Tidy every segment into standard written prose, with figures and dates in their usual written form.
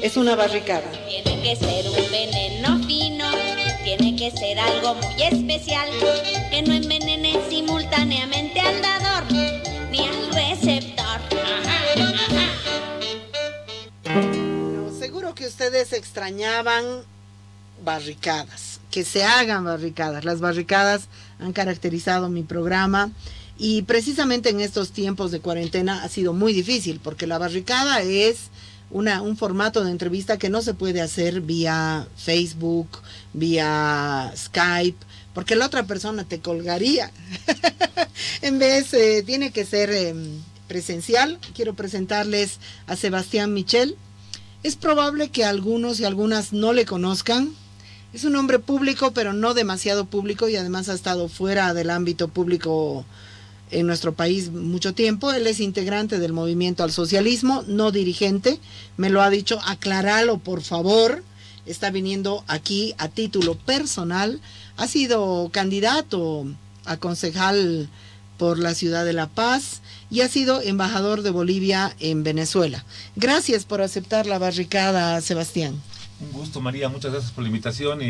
es una barricada. Tiene que ser un veneno fino, tiene que ser algo muy especial, que no envenene simultáneamente al dador ni al receptor. No, seguro que ustedes extrañaban barricadas, que se hagan barricadas. Las barricadas han caracterizado mi programa y precisamente en estos tiempos de cuarentena ha sido muy difícil porque la barricada es un formato de entrevista que no se puede hacer vía Facebook, vía Skype, porque la otra persona te colgaría. En vez, tiene que ser presencial. Quiero presentarles a Sebastián Michel. Es probable que algunos y algunas no le conozcan. Es un hombre público, pero no demasiado público, y además ha estado fuera del ámbito público en nuestro país mucho tiempo. Él es integrante del Movimiento al Socialismo, no dirigente. Me lo ha dicho, acláralo por favor. Está viniendo aquí a título personal. Ha sido candidato a concejal por la ciudad de La Paz y ha sido embajador de Bolivia en Venezuela. Gracias por aceptar la barricada, Sebastián. Un gusto, María, muchas gracias por la invitación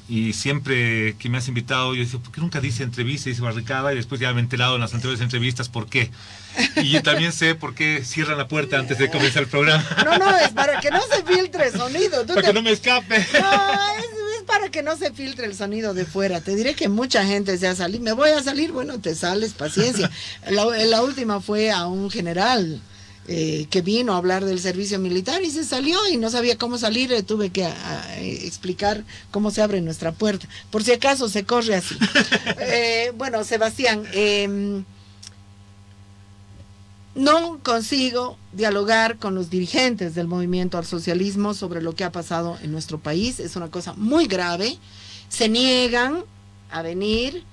y siempre que me has invitado yo decía, ¿por qué nunca dice entrevista, dice barricada? Y después ya me he enterado en las anteriores entrevistas por qué. Y yo también sé por qué cierran la puerta antes de comenzar el programa. No, es para que no se filtre el sonido. Para que no me escape. No, es para que no se filtre el sonido de fuera. Te diré que mucha gente se ha salido. Me voy a salir, bueno, te sales, paciencia. La última fue a un general que vino a hablar del servicio militar y se salió y no sabía cómo salir. Tuve que explicar cómo se abre nuestra puerta. Por si acaso se corre así. Bueno, Sebastián, no consigo dialogar con los dirigentes del Movimiento al Socialismo sobre lo que ha pasado en nuestro país. Es una cosa muy grave. Se niegan a venir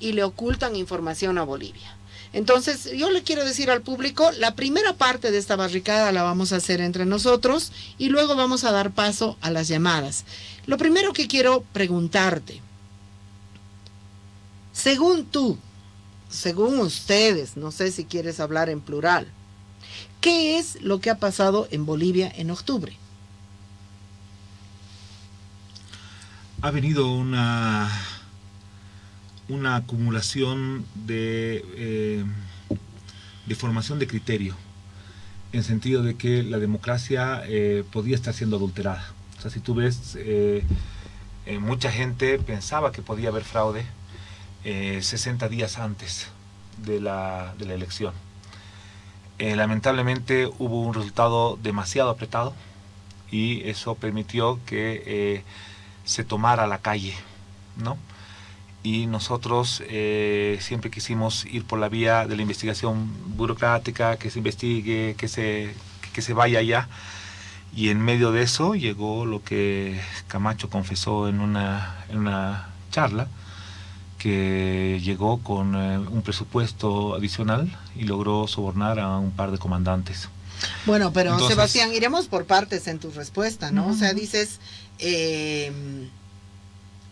y le ocultan información a Bolivia. Entonces, yo le quiero decir al público, la primera parte de esta barricada la vamos a hacer entre nosotros y luego vamos a dar paso a las llamadas. Lo primero que quiero preguntarte, según tú, según ustedes, no sé si quieres hablar en plural, ¿qué es lo que ha pasado en Bolivia en octubre? Ha venido una acumulación de formación de criterio, en sentido de que la democracia podía estar siendo adulterada. O sea, si tú ves, mucha gente pensaba que podía haber fraude 60 días antes de la elección. Lamentablemente hubo un resultado demasiado apretado y eso permitió que se tomara la calle, ¿no? Y nosotros siempre quisimos ir por la vía de la investigación burocrática, que se investigue, que se vaya allá. Y en medio de eso llegó lo que Camacho confesó en una charla, que llegó con un presupuesto adicional y logró sobornar a un par de comandantes. Bueno, pero entonces, Sebastián, iremos por partes en tu respuesta, ¿no? O sea, dices...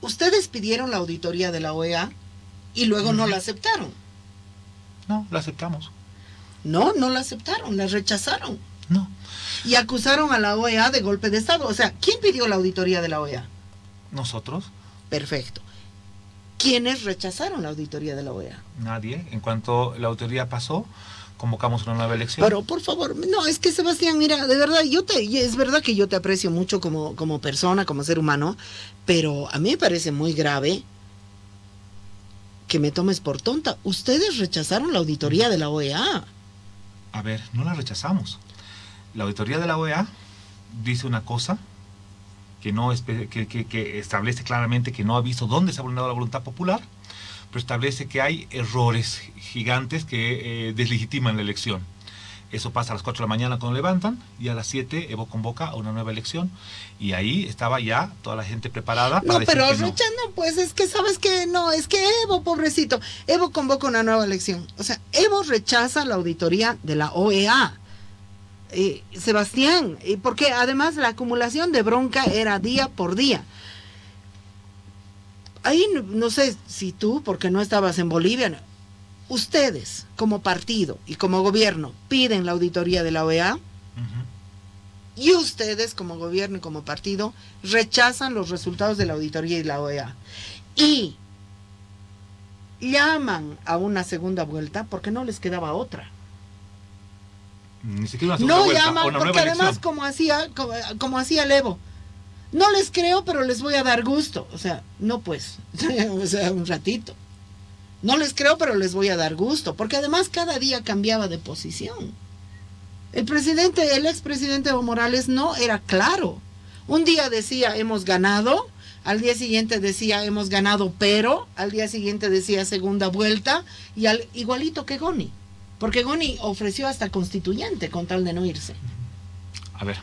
ustedes pidieron la auditoría de la OEA y luego no la aceptaron. No, la aceptamos. No la aceptaron, la rechazaron. No. Y acusaron a la OEA de golpe de Estado. O sea, ¿quién pidió la auditoría de la OEA? Nosotros. Perfecto. ¿Quiénes rechazaron la auditoría de la OEA? Nadie. En cuanto la auditoría pasó, convocamos una nueva elección. Pero por favor, no, es que Sebastián, mira, de verdad, es verdad que yo te aprecio mucho como persona, como ser humano, pero a mí me parece muy grave que me tomes por tonta. Ustedes rechazaron la auditoría de la OEA. A ver, no la rechazamos. La auditoría de la OEA dice una cosa que establece claramente que no ha visto dónde se ha vulnerado la voluntad popular, pero establece que hay errores gigantes que deslegitiman la elección. Eso pasa a las 4 de la mañana cuando levantan, y a las 7 Evo convoca a una nueva elección, y ahí estaba ya toda la gente preparada para decir que no. No, pues es que sabes que no, es que Evo, pobrecito, Evo convoca una nueva elección. O sea, Evo rechaza la auditoría de la OEA. Sebastián, porque además la acumulación de bronca era día por día. Ahí no sé si tú, porque no estabas en Bolivia, ustedes como partido y como gobierno piden la auditoría de la OEA. y ustedes como gobierno y como partido rechazan los resultados de la auditoría y la OEA y llaman a una segunda vuelta porque no les quedaba otra. Ni siquiera una segunda No vuelta, llaman o una porque nueva además elección. como hacía Levo, no les creo pero les voy a dar gusto, o sea, no pues, o sea, un ratito. No les creo pero les voy a dar gusto, porque además cada día cambiaba de posición. El expresidente Evo Morales no era claro. Un día decía hemos ganado, al día siguiente decía hemos ganado pero, al día siguiente decía segunda vuelta, y igualito que Goni. Porque Goni ofreció hasta constituyente con tal de no irse. A ver,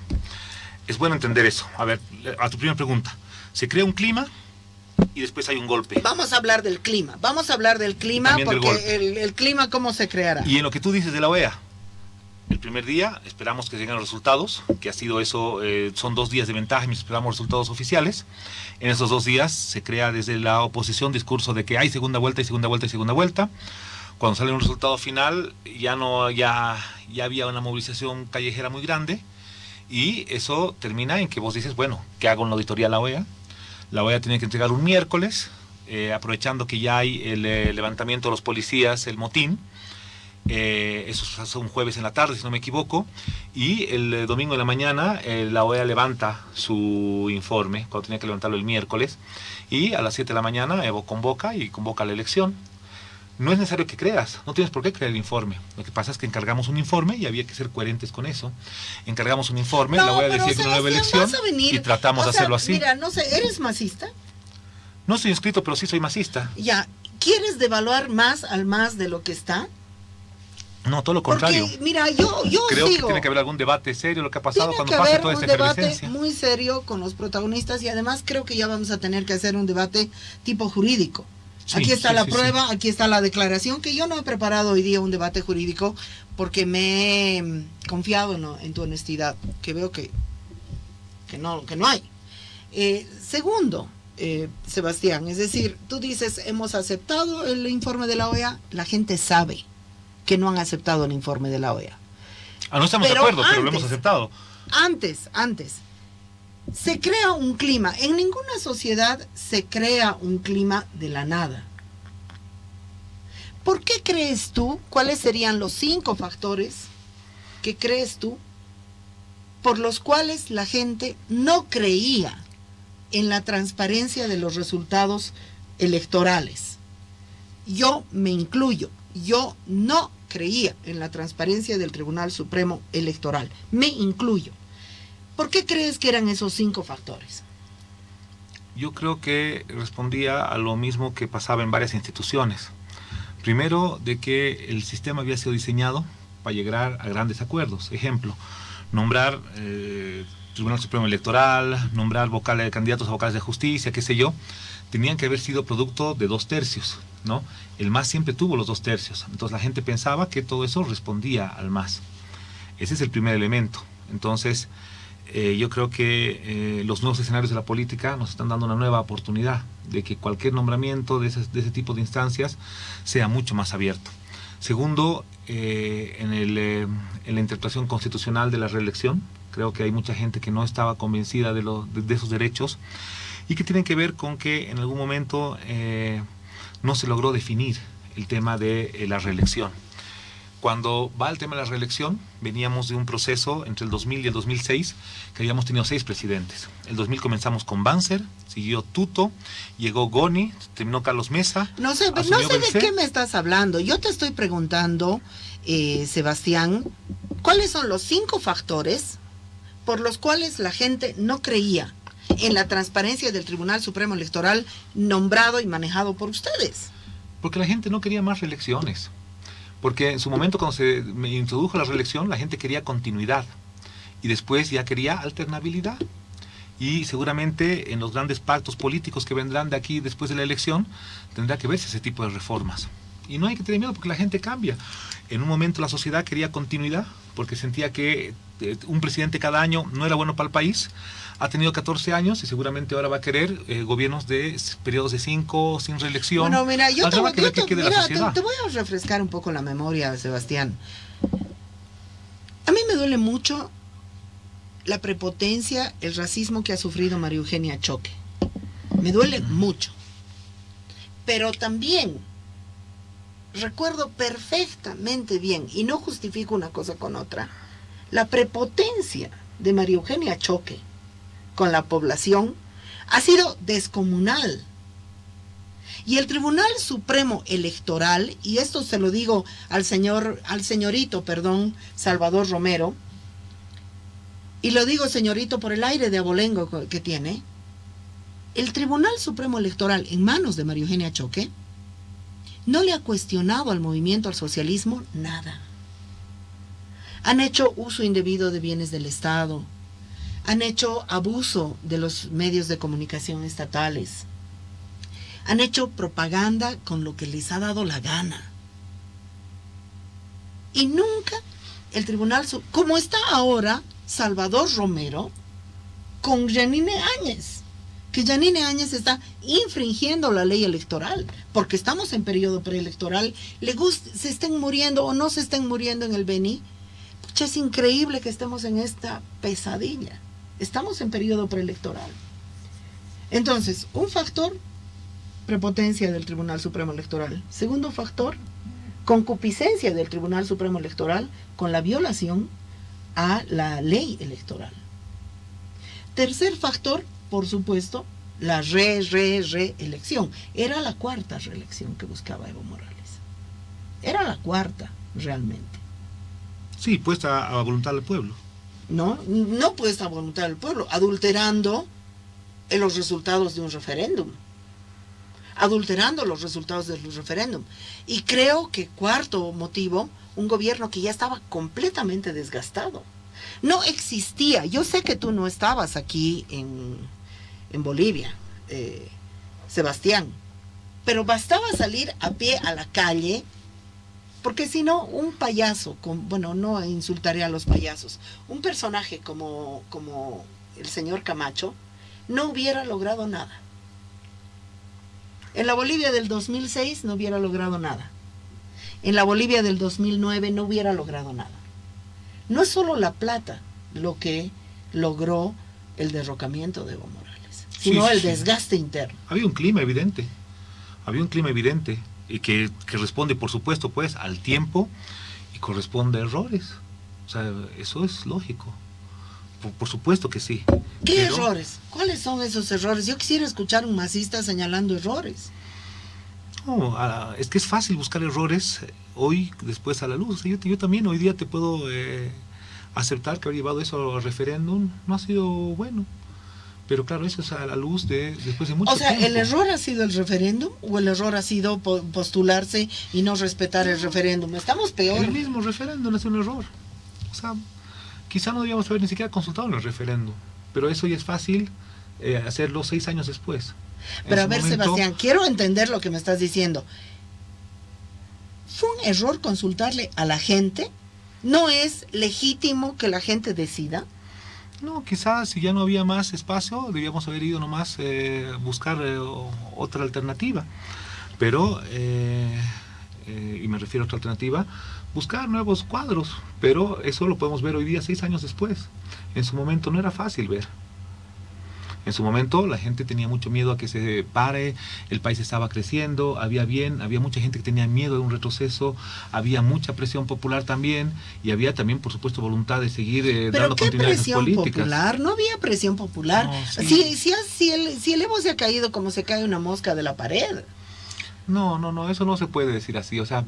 es bueno entender eso. A ver, a tu primera pregunta. Se crea un clima y después hay un golpe. Vamos a hablar del clima. También del Porque golpe. el clima, ¿cómo se creará? Y en lo que tú dices de la OEA, el primer día esperamos que lleguen los resultados, que ha sido eso, son 2 días de ventaja y esperamos resultados oficiales. En esos 2 días se crea desde la oposición discurso de que hay segunda vuelta y segunda vuelta y segunda vuelta. Cuando sale un resultado final ya había una movilización callejera muy grande y eso termina en que vos dices, bueno, ¿qué hago en la auditoría de la OEA? La OEA tiene que entregar un miércoles, aprovechando que ya hay el levantamiento de los policías, el motín. Eso es un jueves en la tarde, si no me equivoco, y el domingo en la mañana la OEA levanta su informe, cuando tenía que levantarlo el miércoles, y a las 7 de la mañana Evo convoca la elección. No es necesario que creas, no tienes por qué creer el informe. Lo que pasa es que encargamos un informe y había que ser coherentes con eso. Encargamos un informe, la OEA decía que una nueva elección y tratamos de hacerlo así. Mira, no sé, ¿eres masista? No soy inscrito, pero sí soy masista. Ya, ¿quieres devaluar más al MAS de lo que está? No, todo lo contrario. Porque, mira, yo creo sigo. que tiene que haber algún debate serio lo que ha pasado Tiene cuando que pase haber toda un esta debate efervescencia. muy serio con los protagonistas y además creo que ya vamos a tener que hacer un debate tipo jurídico. Sí, aquí está la prueba, sí. Aquí está la declaración, que yo no he preparado hoy día un debate jurídico porque me he confiado en tu honestidad, que veo que no hay. Segundo, Sebastián, es decir, tú dices, hemos aceptado el informe de la OEA, la gente sabe que no han aceptado el informe de la OEA. No estamos de acuerdo, pero lo hemos aceptado. Antes, se crea un clima. En ninguna sociedad se crea un clima de la nada. ¿Por qué crees tú? ¿Cuáles serían los 5 factores que crees tú por los cuales la gente no creía en la transparencia de los resultados electorales? Yo me incluyo. Yo no creía en la transparencia del Tribunal Supremo Electoral. Me incluyo. ¿Por qué crees que eran esos 5 factores? Yo creo que respondía a lo mismo que pasaba en varias instituciones. Primero, de que el sistema había sido diseñado para llegar a grandes acuerdos. Ejemplo, nombrar Tribunal Supremo Electoral, nombrar candidatos a vocales de justicia, qué sé yo, tenían que haber sido producto de 2/3, ¿no? El MAS siempre tuvo los 2/3. Entonces la gente pensaba que todo eso respondía al MAS. Ese es el primer elemento. Entonces, yo creo que los nuevos escenarios de la política nos están dando una nueva oportunidad de que cualquier nombramiento de ese tipo de instancias sea mucho más abierto. Segundo, en la interpretación constitucional de la reelección, creo que hay mucha gente que no estaba convencida de esos derechos y que tienen que ver con que en algún momento no se logró definir el tema de la reelección. Cuando va el tema de la reelección, veníamos de un proceso entre el 2000 y el 2006, que habíamos tenido 6 presidentes. El 2000 comenzamos con Banzer, siguió Tuto, llegó Goni, terminó Carlos Mesa. No sé de qué me estás hablando. Yo te estoy preguntando, Sebastián, ¿cuáles son los 5 factores por los cuales la gente no creía en la transparencia del Tribunal Supremo Electoral nombrado y manejado por ustedes? Porque la gente no quería más reelecciones. Porque en su momento cuando se introdujo la reelección, la gente quería continuidad y después ya quería alternabilidad. Y seguramente en los grandes pactos políticos que vendrán de aquí después de la elección, tendrá que verse ese tipo de reformas. Y no hay que tener miedo porque la gente cambia. En un momento la sociedad quería continuidad porque sentía que un presidente cada año no era bueno para el país. Ha tenido 14 años y seguramente ahora va a querer gobiernos de periodos de 5 sin reelección. Bueno, mira, te voy a refrescar un poco la memoria, Sebastián. A mí me duele mucho la prepotencia, el racismo que ha sufrido María Eugenia Choque. Me duele mucho. Pero también recuerdo perfectamente bien, y no justifico una cosa con otra, la prepotencia de María Eugenia Choque con la población ha sido descomunal. Y el Tribunal Supremo Electoral, y esto se lo digo al señorito, Salvador Romero, y lo digo, señorito, por el aire de abolengo que tiene, el Tribunal Supremo Electoral, en manos de María Eugenia Choque, no le ha cuestionado al movimiento al socialismo nada. Han hecho uso indebido de bienes del Estado, han hecho abuso de los medios de comunicación estatales, han hecho propaganda con lo que les ha dado la gana. Y nunca el Tribunal, como está ahora Salvador Romero con Yanine Áñez, que Yanine Áñez está infringiendo la ley electoral, porque estamos en periodo preelectoral, se estén muriendo o no se estén muriendo en el Beni. Pucha, es increíble que estemos en esta pesadilla. Estamos en periodo preelectoral. Entonces, un factor, prepotencia del Tribunal Supremo Electoral. Segundo factor, concupiscencia del Tribunal Supremo Electoral con la violación a la ley electoral. Tercer factor, por supuesto, la reelección. Era la cuarta reelección que buscaba Evo Morales. Era la cuarta, realmente. Sí, puesta a voluntad del pueblo. No puesta a voluntad del pueblo, adulterando los resultados de un referéndum. Adulterando los resultados del referéndum. Y creo que cuarto motivo, un gobierno que ya estaba completamente desgastado. No existía, yo sé que tú no estabas aquí en Bolivia, Sebastián, pero bastaba salir a pie a la calle, porque si no, un payaso, no insultaré a los payasos, un personaje como el señor Camacho, no hubiera logrado nada. En la Bolivia del 2006 no hubiera logrado nada. En la Bolivia del 2009 no hubiera logrado nada. No es solo la plata lo que logró el derrocamiento de Evo Morales, sino el desgaste interno. Había un clima evidente, y que responde, por supuesto, pues, al tiempo y corresponde a errores. O sea, eso es lógico. Por supuesto que sí. ¿Qué errores? ¿Cuáles son esos errores? Yo quisiera escuchar un masista señalando errores. No, es que es fácil buscar errores hoy, después a la luz. Yo también hoy día te puedo aceptar que haber llevado eso al referéndum no ha sido bueno. Pero claro, eso es a la luz después de mucho tiempo. ¿El error ha sido el referéndum o el error ha sido postularse y no respetar el referéndum? Estamos peor. El mismo referéndum es un error. O sea, quizá no debíamos haber ni siquiera consultado en el referéndum, pero eso ya es fácil hacerlo 6 años después. Pero a ver, Sebastián, quiero entender lo que me estás diciendo. ¿Fue un error consultarle a la gente? ¿No es legítimo que la gente decida? No, quizás si ya no había más espacio, debíamos haber ido nomás buscar otra alternativa. Pero, y me refiero a otra alternativa, buscar nuevos cuadros. Pero eso lo podemos ver hoy día 6 años después. En su momento no era fácil ver. En su momento la gente tenía mucho miedo a que se pare, el país estaba creciendo, había mucha gente que tenía miedo de un retroceso, había mucha presión popular también, y había también, por supuesto, voluntad de seguir dando continuidad a esas políticas. ¿Pero qué presión popular? No había presión popular. No, sí. Si el Evo se ha caído como se cae una mosca de la pared. No, eso no se puede decir así. O sea,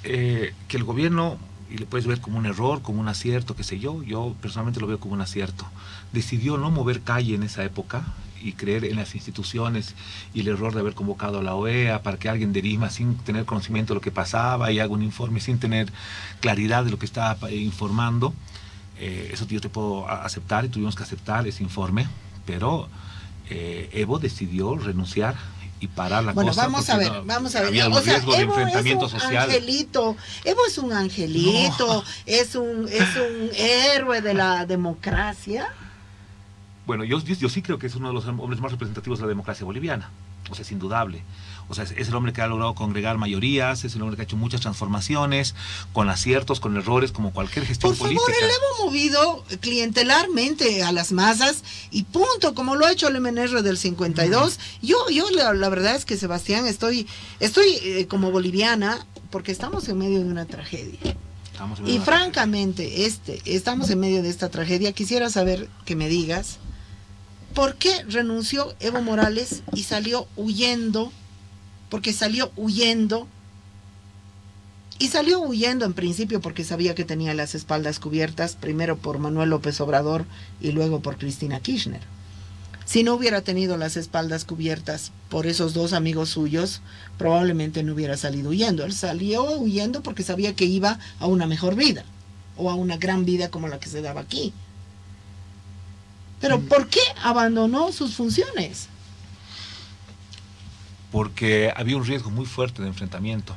que el gobierno, y le puedes ver como un error, como un acierto, qué sé yo personalmente lo veo como un acierto. Decidió no mover calle en esa época y creer en las instituciones, y el error de haber convocado a la OEA para que alguien dirima sin tener conocimiento de lo que pasaba y haga un informe sin tener claridad de lo que estaba informando. Eso yo te puedo aceptar, y tuvimos que aceptar ese informe, pero Evo decidió renunciar y parar la cosa. Vamos a ver. Había un riesgo de enfrentamiento social. Evo es un angelito, es un héroe de la democracia. Bueno, yo sí creo que es uno de los hombres más representativos de la democracia boliviana. O sea, es indudable. O sea, es el hombre que ha logrado congregar mayorías, es el hombre que ha hecho muchas transformaciones, con aciertos, con errores, como cualquier gestión política. Por favor, el Evo movido clientelarmente a las masas y punto, como lo ha hecho el MNR del 52. Yo la verdad es que, Sebastián, estoy como boliviana, porque estamos en medio de una tragedia. Y francamente, estamos en medio de esta tragedia. Quisiera saber que me digas, ¿por qué renunció Evo Morales y salió huyendo? Porque salió huyendo. Y salió huyendo en principio porque sabía que tenía las espaldas cubiertas, primero por Manuel López Obrador y luego por Cristina Kirchner. Si no hubiera tenido las espaldas cubiertas por esos dos amigos suyos, probablemente no hubiera salido huyendo. Él salió huyendo porque sabía que iba a una mejor vida, o a una gran vida como la que se daba aquí. Pero ¿por qué abandonó sus funciones? Porque había un riesgo muy fuerte de enfrentamiento.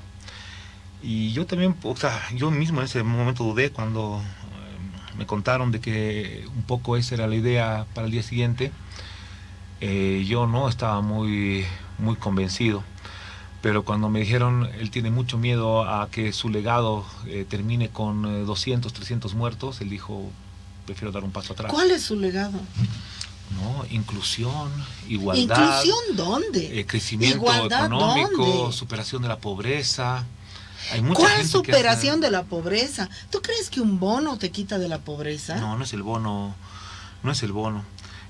Y yo también, o sea, yo mismo en ese momento dudé cuando me contaron de que un poco esa era la idea para el día siguiente. Yo no estaba muy convencido, pero cuando me dijeron él tiene mucho miedo a que su legado termine con 200, 300 muertos, él dijo, prefiero dar un paso atrás. ¿Cuál es su legado? No, inclusión, igualdad. ¿Inclusión dónde? Crecimiento ¿Igualdad económico, dónde? Superación de la pobreza. Hay mucha ¿Cuál gente superación de la pobreza? ¿Tú crees que un bono te quita de la pobreza? No es el bono, no es el bono.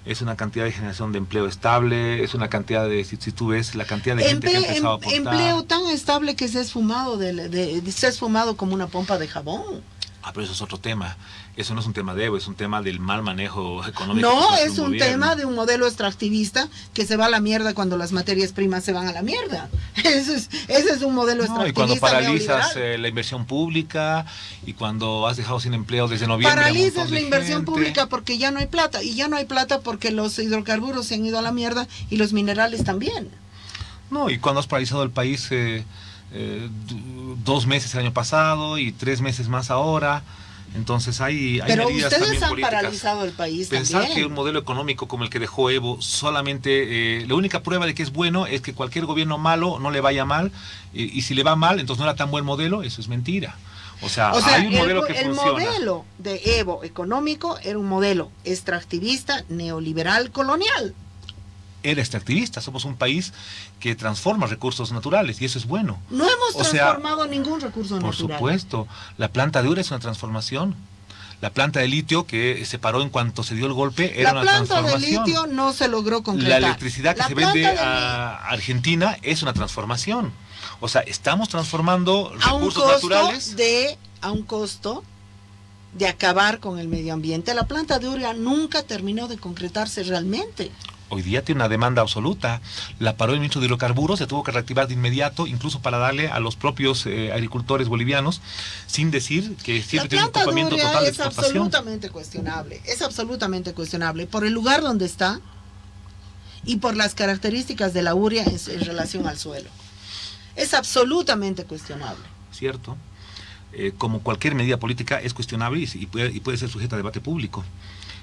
Es una cantidad de generación de empleo estable, es una cantidad de, si tú ves la cantidad de gente que ha empezado a aportar. Empleo tan estable que se ha esfumado, se ha esfumado como una pompa de jabón. Pero eso es otro tema. Eso no es un tema de Evo, es un tema del mal manejo económico. No, es un tema de un modelo extractivista que se va a la mierda cuando las materias primas se van a la mierda. Ese es un modelo extractivista. Y cuando paralizas la inversión pública, y cuando has dejado sin empleo desde noviembre. Paralizas la inversión pública porque ya no hay plata, y ya no hay plata porque los hidrocarburos se han ido a la mierda y los minerales también. No, y cuando has paralizado el país 2 meses el año pasado y 3 meses más ahora. Entonces hay pero medidas ustedes también han políticas. Paralizado el país. Pensar también. que un modelo económico como el que dejó Evo solamente la única prueba de que es bueno es que cualquier gobierno malo no le vaya mal, y si le va mal entonces no era tan buen modelo. Eso es mentira. O sea hay un modelo que funciona. El modelo de Evo económico era un modelo extractivista, neoliberal, colonial. Era extractivista. Somos un país que transforma recursos naturales y eso es bueno. No hemos transformado ningún recurso natural. Por supuesto. La planta de Ura es una transformación. La planta de litio que se paró en cuanto se dio el golpe era una transformación. La planta de litio no se logró concretar. La electricidad que se vende a Argentina es una transformación. O sea, estamos transformando recursos naturales. A un costo de acabar con el medio ambiente. La planta de Ura nunca terminó de concretarse realmente. Hoy día tiene una demanda absoluta. La paró el ministro de Hidrocarburos, se tuvo que reactivar de inmediato, incluso para darle a los propios agricultores bolivianos, sin decir que siempre tiene un ocupamiento total de exportación. Es absolutamente cuestionable, es absolutamente cuestionable por el lugar donde está y por las características de la urea en relación al suelo. Es absolutamente cuestionable. Cierto. Como cualquier medida política es cuestionable y puede ser sujeta a debate público.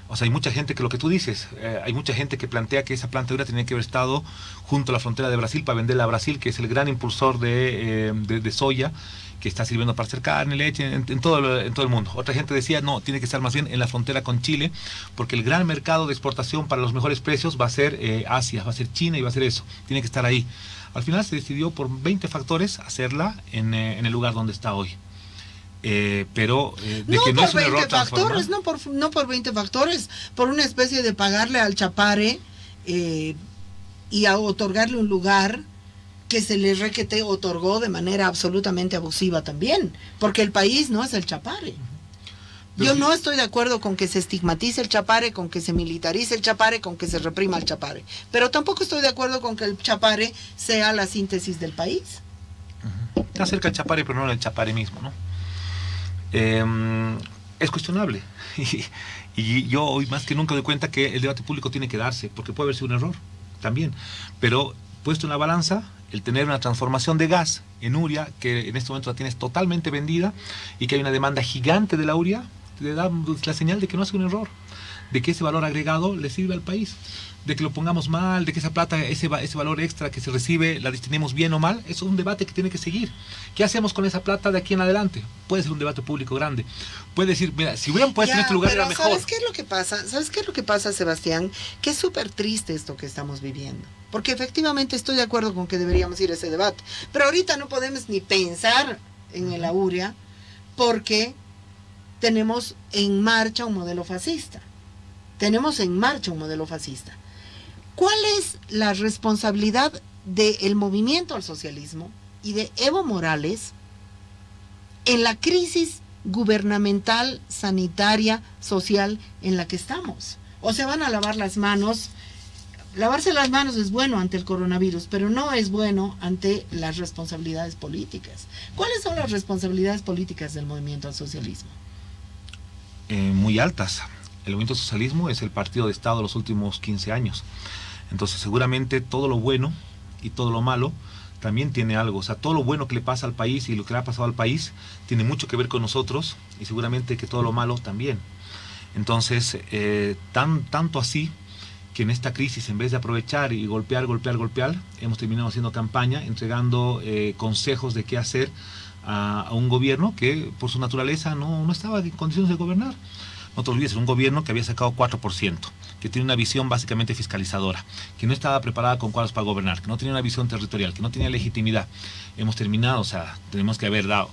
O sea, hay mucha gente que lo que tú dices, hay mucha gente que plantea que esa planta de urea tenía que haber estado junto a la frontera de Brasil para venderla a Brasil, que es el gran impulsor de soya, que está sirviendo para hacer carne, leche, en todo el mundo. Otra gente decía, no, tiene que estar más bien en la frontera con Chile, porque el gran mercado de exportación para los mejores precios va a ser Asia, va a ser China y va a ser eso, tiene que estar ahí. Al final se decidió por 20 factores hacerla en el lugar donde está hoy. Pero de que no es un error factores, no por 20 factores, por una especie de pagarle al Chapare y a otorgarle un lugar que se le requete otorgó de manera absolutamente abusiva también, porque el país no es el Chapare. Yo no estoy de acuerdo con que se estigmatice el Chapare, con que se militarice el Chapare, con que se reprima el Chapare, pero tampoco estoy de acuerdo con que el Chapare sea la síntesis del país. Está cerca el Chapare, pero no el Chapare mismo, ¿no? Es cuestionable y yo hoy más que nunca doy cuenta que el debate público tiene que darse, porque puede haber sido un error también, pero puesto en la balanza, el tener una transformación de gas en urea, que en este momento la tienes totalmente vendida y que hay una demanda gigante de la urea, te da la señal de que no hace un error, de que ese valor agregado le sirve al país, de que lo pongamos mal, de que esa plata, ese valor extra que se recibe, la destinemos bien o mal. Eso es un debate que tiene que seguir. ¿Qué hacemos con esa plata de aquí en adelante? Puede ser un debate público grande. Puede decir, mira, si hubieran puesto en este lugar era mejor. ¿Sabes qué es lo que pasa? ¿Sabes qué es lo que pasa, Sebastián? Que es súper triste esto que estamos viviendo. Porque efectivamente estoy de acuerdo con que deberíamos ir a ese debate. Pero ahorita no podemos ni pensar en el Auria porque tenemos en marcha un modelo fascista. Tenemos en marcha un modelo fascista. ¿Cuál es la responsabilidad del movimiento al socialismo y de Evo Morales en la crisis gubernamental, sanitaria, social en la que estamos? O se van a lavar las manos. Lavarse las manos es bueno ante el coronavirus, pero no es bueno ante las responsabilidades políticas. ¿Cuáles son las responsabilidades políticas del movimiento al socialismo? Muy altas. El movimiento socialismo es el partido de Estado de los últimos 15 años. Entonces seguramente todo lo bueno y todo lo malo también tiene algo. O sea, todo lo bueno que le pasa al país y lo que le ha pasado al país tiene mucho que ver con nosotros, y seguramente que todo lo malo también. Entonces, tanto así que en esta crisis, en vez de aprovechar y golpear, hemos terminado haciendo campaña, entregando consejos de qué hacer a un gobierno que por su naturaleza no estaba en condiciones de gobernar. No te olvides, es un gobierno que había sacado 4%, que tiene una visión básicamente fiscalizadora, que no estaba preparada con cuadros para gobernar, que no tenía una visión territorial, que no tenía legitimidad. Hemos terminado, o sea, tenemos que haber dado,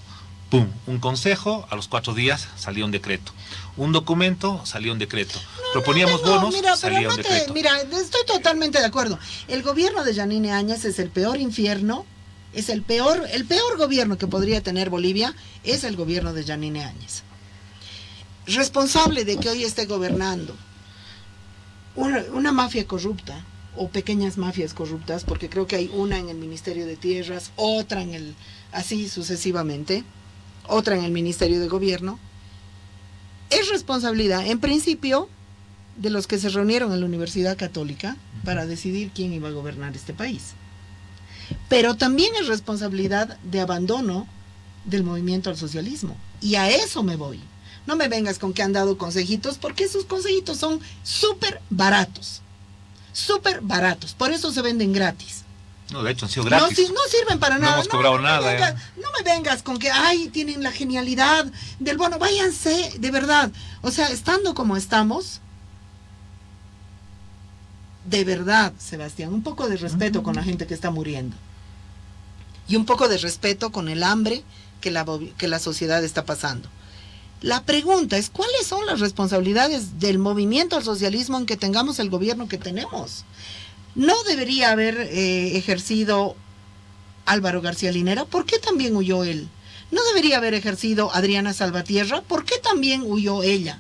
¡pum!, un consejo, a los 4 días salía un decreto. Un documento, salía un decreto. Proponíamos bonos, salía un decreto. Mira, estoy totalmente de acuerdo. El gobierno de Yanine Áñez es el peor infierno, es el peor gobierno que podría tener Bolivia, es el gobierno de Yanine Áñez. Responsable de que hoy esté gobernando una mafia corrupta o pequeñas mafias corruptas, porque creo que hay una en el Ministerio de Tierras, otra así sucesivamente, otra en el Ministerio de Gobierno. Es responsabilidad, en principio, de los que se reunieron en la Universidad Católica para decidir quién iba a gobernar este país. Pero también es responsabilidad de abandono del movimiento al socialismo. Y a eso me voy. No me vengas con que han dado consejitos, porque esos consejitos son súper baratos. Súper baratos. Por eso se venden gratis. No, de hecho han sido gratis. No sirven para nada. No hemos cobrado nada. No me vengas con que, tienen la genialidad del bono. Váyanse, de verdad. O sea, estando como estamos, de verdad, Sebastián, un poco de respeto con la gente que está muriendo. Y un poco de respeto con el hambre que la sociedad está pasando. La pregunta es, ¿cuáles son las responsabilidades del movimiento al socialismo en que tengamos el gobierno que tenemos? ¿No debería haber ejercido Álvaro García Linera? ¿Por qué también huyó él? ¿No debería haber ejercido Adriana Salvatierra? ¿Por qué también huyó ella?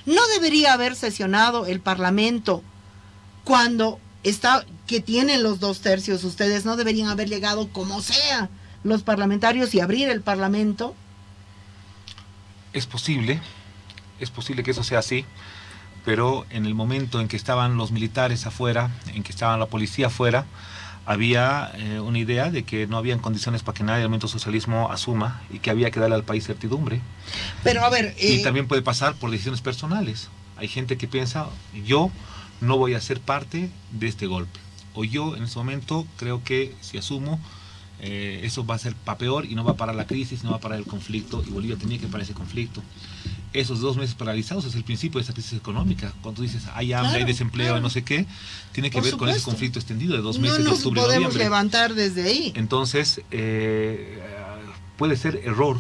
¿No debería haber sesionado el Parlamento cuando que tienen los 2/3? Ustedes no deberían haber llegado como sea los parlamentarios y abrir el Parlamento. Es posible que eso sea así, pero en el momento en que estaban los militares afuera, en que estaba la policía afuera, había una idea de que no habían condiciones para que nadie del movimiento socialismo asuma, y que había que darle al país certidumbre. Pero a ver... Y también puede pasar por decisiones personales. Hay gente que piensa, yo no voy a ser parte de este golpe, o yo en ese momento creo que si asumo, eso va a ser para peor y no va a parar la crisis, no va a parar el conflicto, y Bolivia tenía que parar ese conflicto. Esos 2 meses paralizados es el principio de esa crisis económica. Cuando dices hay hambre, hay desempleo, no sé qué, tiene que ver con ese conflicto extendido de 2 meses, de octubre, no nos podemos noviembre. Levantar desde ahí. Entonces, puede ser error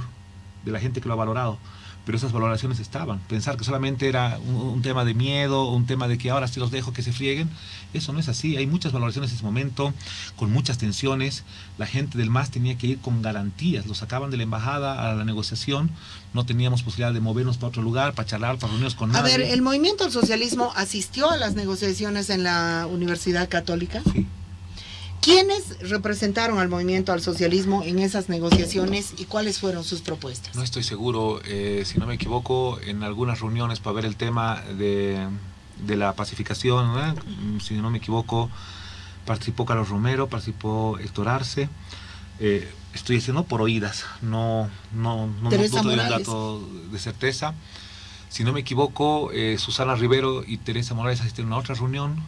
de la gente que lo ha valorado, pero esas valoraciones estaban. Pensar que solamente era un tema de miedo, un tema de que ahora sí los dejo que se frieguen, eso no es así. Hay muchas valoraciones en ese momento, con muchas tensiones. La gente del MAS tenía que ir con garantías, los sacaban de la embajada a la negociación, no teníamos posibilidad de movernos para otro lugar, para charlar, para reunirnos con nadie. A ver, ¿el movimiento al socialismo asistió a las negociaciones en la Universidad Católica? Sí. ¿Quiénes representaron al movimiento al socialismo en esas negociaciones y cuáles fueron sus propuestas? No estoy seguro, si no me equivoco, en algunas reuniones para ver el tema de la pacificación, ¿verdad? Si no me equivoco, participó Carlos Romero, participó Héctor Arce. Estoy diciendo por oídas, no tengo un dato de certeza. Si no me equivoco, Susana Rivero y Teresa Morales asistieron a otra reunión.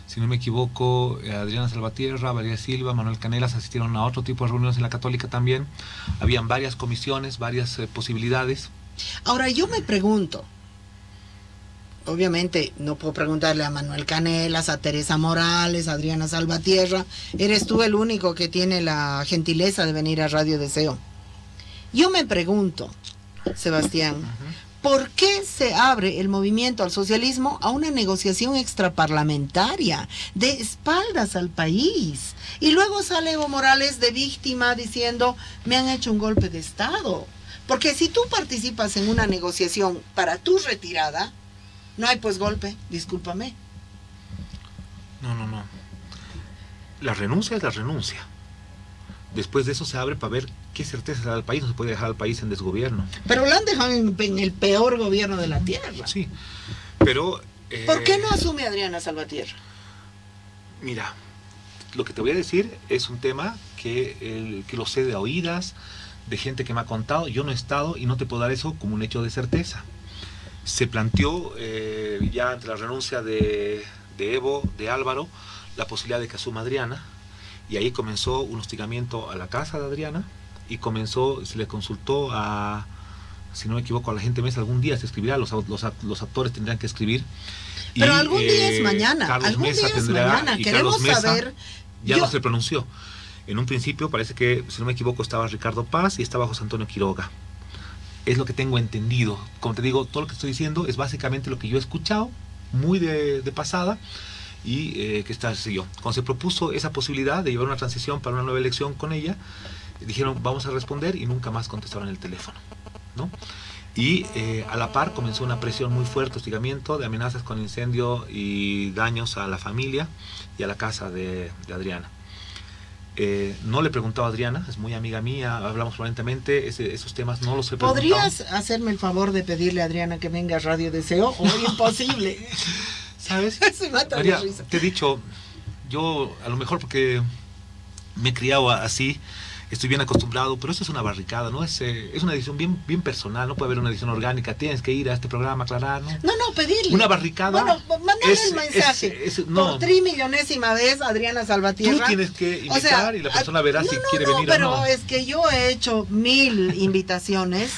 Si no me equivoco, Adriana Salvatierra, Valeria Silva, Manuel Canelas asistieron a otro tipo de reuniones en la Católica también. Habían varias comisiones, varias posibilidades. Ahora yo me pregunto, obviamente no puedo preguntarle a Manuel Canelas, a Teresa Morales, a Adriana Salvatierra, eres tú el único que tiene la gentileza de venir a Radio Deseo. Yo me pregunto, Sebastián, ¿por qué se abre el movimiento al socialismo a una negociación extraparlamentaria de espaldas al país? Y luego sale Evo Morales de víctima diciendo, me han hecho un golpe de Estado. Porque si tú participas en una negociación para tu retirada, no hay pues golpe, discúlpame. No. La renuncia es la renuncia. Después de eso se abre para ver qué certeza da al país. No se puede dejar al país en desgobierno. Pero lo han dejado en el peor gobierno de la tierra. Sí, pero... ¿Por qué no asume Adriana Salvatierra? Mira, lo que te voy a decir es un tema que lo sé de oídas, de gente que me ha contado. Yo no he estado y no te puedo dar eso como un hecho de certeza. Se planteó ya ante la renuncia de Evo, de Álvaro, la posibilidad de que asuma Adriana, y ahí comenzó un hostigamiento a la casa de Adriana, y se le consultó a, si no me equivoco, a la gente Mesa, algún día se escribirá, los actores tendrán que escribir. Pero algún día es mañana, Carlos algún Mesa día es tendrá, mañana, y queremos Carlos Mesa saber... Ya no se pronunció. En un principio parece que, si no me equivoco, estaba Ricardo Paz y estaba José Antonio Quiroga. Es lo que tengo entendido. Como te digo, todo lo que estoy diciendo es básicamente lo que yo he escuchado, muy de pasada, y que está así yo. Cuando se propuso esa posibilidad de llevar una transición para una nueva elección con ella, dijeron, vamos a responder, y nunca más contestaron el teléfono, ¿no? Y a la par comenzó una presión muy fuerte, hostigamiento, de amenazas con incendio y daños a la familia y a la casa de Adriana. No le he preguntado a Adriana, es muy amiga mía, hablamos fluentemente, esos temas no los he preguntado. ¿Podrías hacerme el favor de pedirle a Adriana que venga a Radio Deseo? ¿O es imposible? ¿Sabes? Se mata María, de risa. te he dicho, yo a lo mejor porque me he criado así, estoy bien acostumbrado, pero eso es una barricada, ¿no? Es una decisión bien personal, no puede haber una decisión orgánica, tienes que ir a este programa, aclarar, ¿no? No, pedirle. Una barricada. Bueno, mandale el mensaje. No. Por trimillonésima vez, Adriana Salvatierra. Tú tienes que invitar, y la persona verá si quiere venir pero o no. Es que yo he hecho 1000 invitaciones,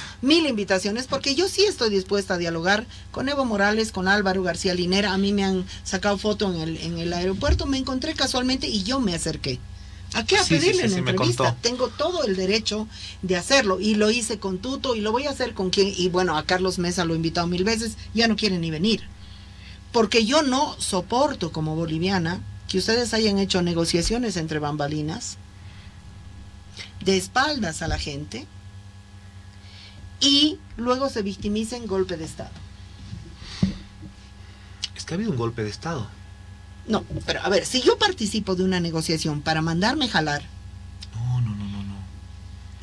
porque yo sí estoy dispuesta a dialogar con Evo Morales, con Álvaro García Linera. A mí me han sacado foto en el aeropuerto, me encontré casualmente y yo me acerqué. ¿A qué? A pedirle una entrevista. Tengo todo el derecho de hacerlo, y lo hice con Tuto y lo voy a hacer con quien, y bueno, a Carlos Mesa lo he invitado 1000 veces, ya no quiere ni venir. Porque yo no soporto como boliviana que ustedes hayan hecho negociaciones entre bambalinas, de espaldas a la gente, y luego se victimicen golpe de Estado. Es que ha habido un golpe de Estado. No, pero a ver, si yo participo de una negociación para mandarme jalar...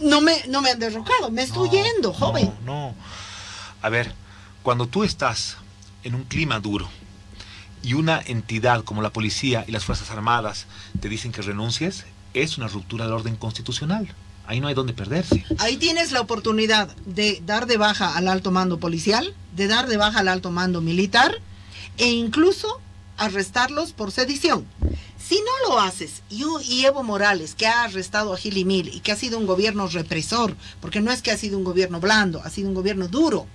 No me han derrocado, me estoy yendo, joven. No. A ver, cuando tú estás en un clima duro y una entidad como la policía y las Fuerzas Armadas te dicen que renuncies, es una ruptura del orden constitucional. Ahí no hay donde perderse. Ahí tienes la oportunidad de dar de baja al alto mando policial, de dar de baja al alto mando militar, e incluso arrestarlos por sedición. Si no lo haces, y Evo Morales, que ha arrestado a Gil y Mil y que ha sido un gobierno represor, porque no es que ha sido un gobierno blando, ha sido un gobierno duro,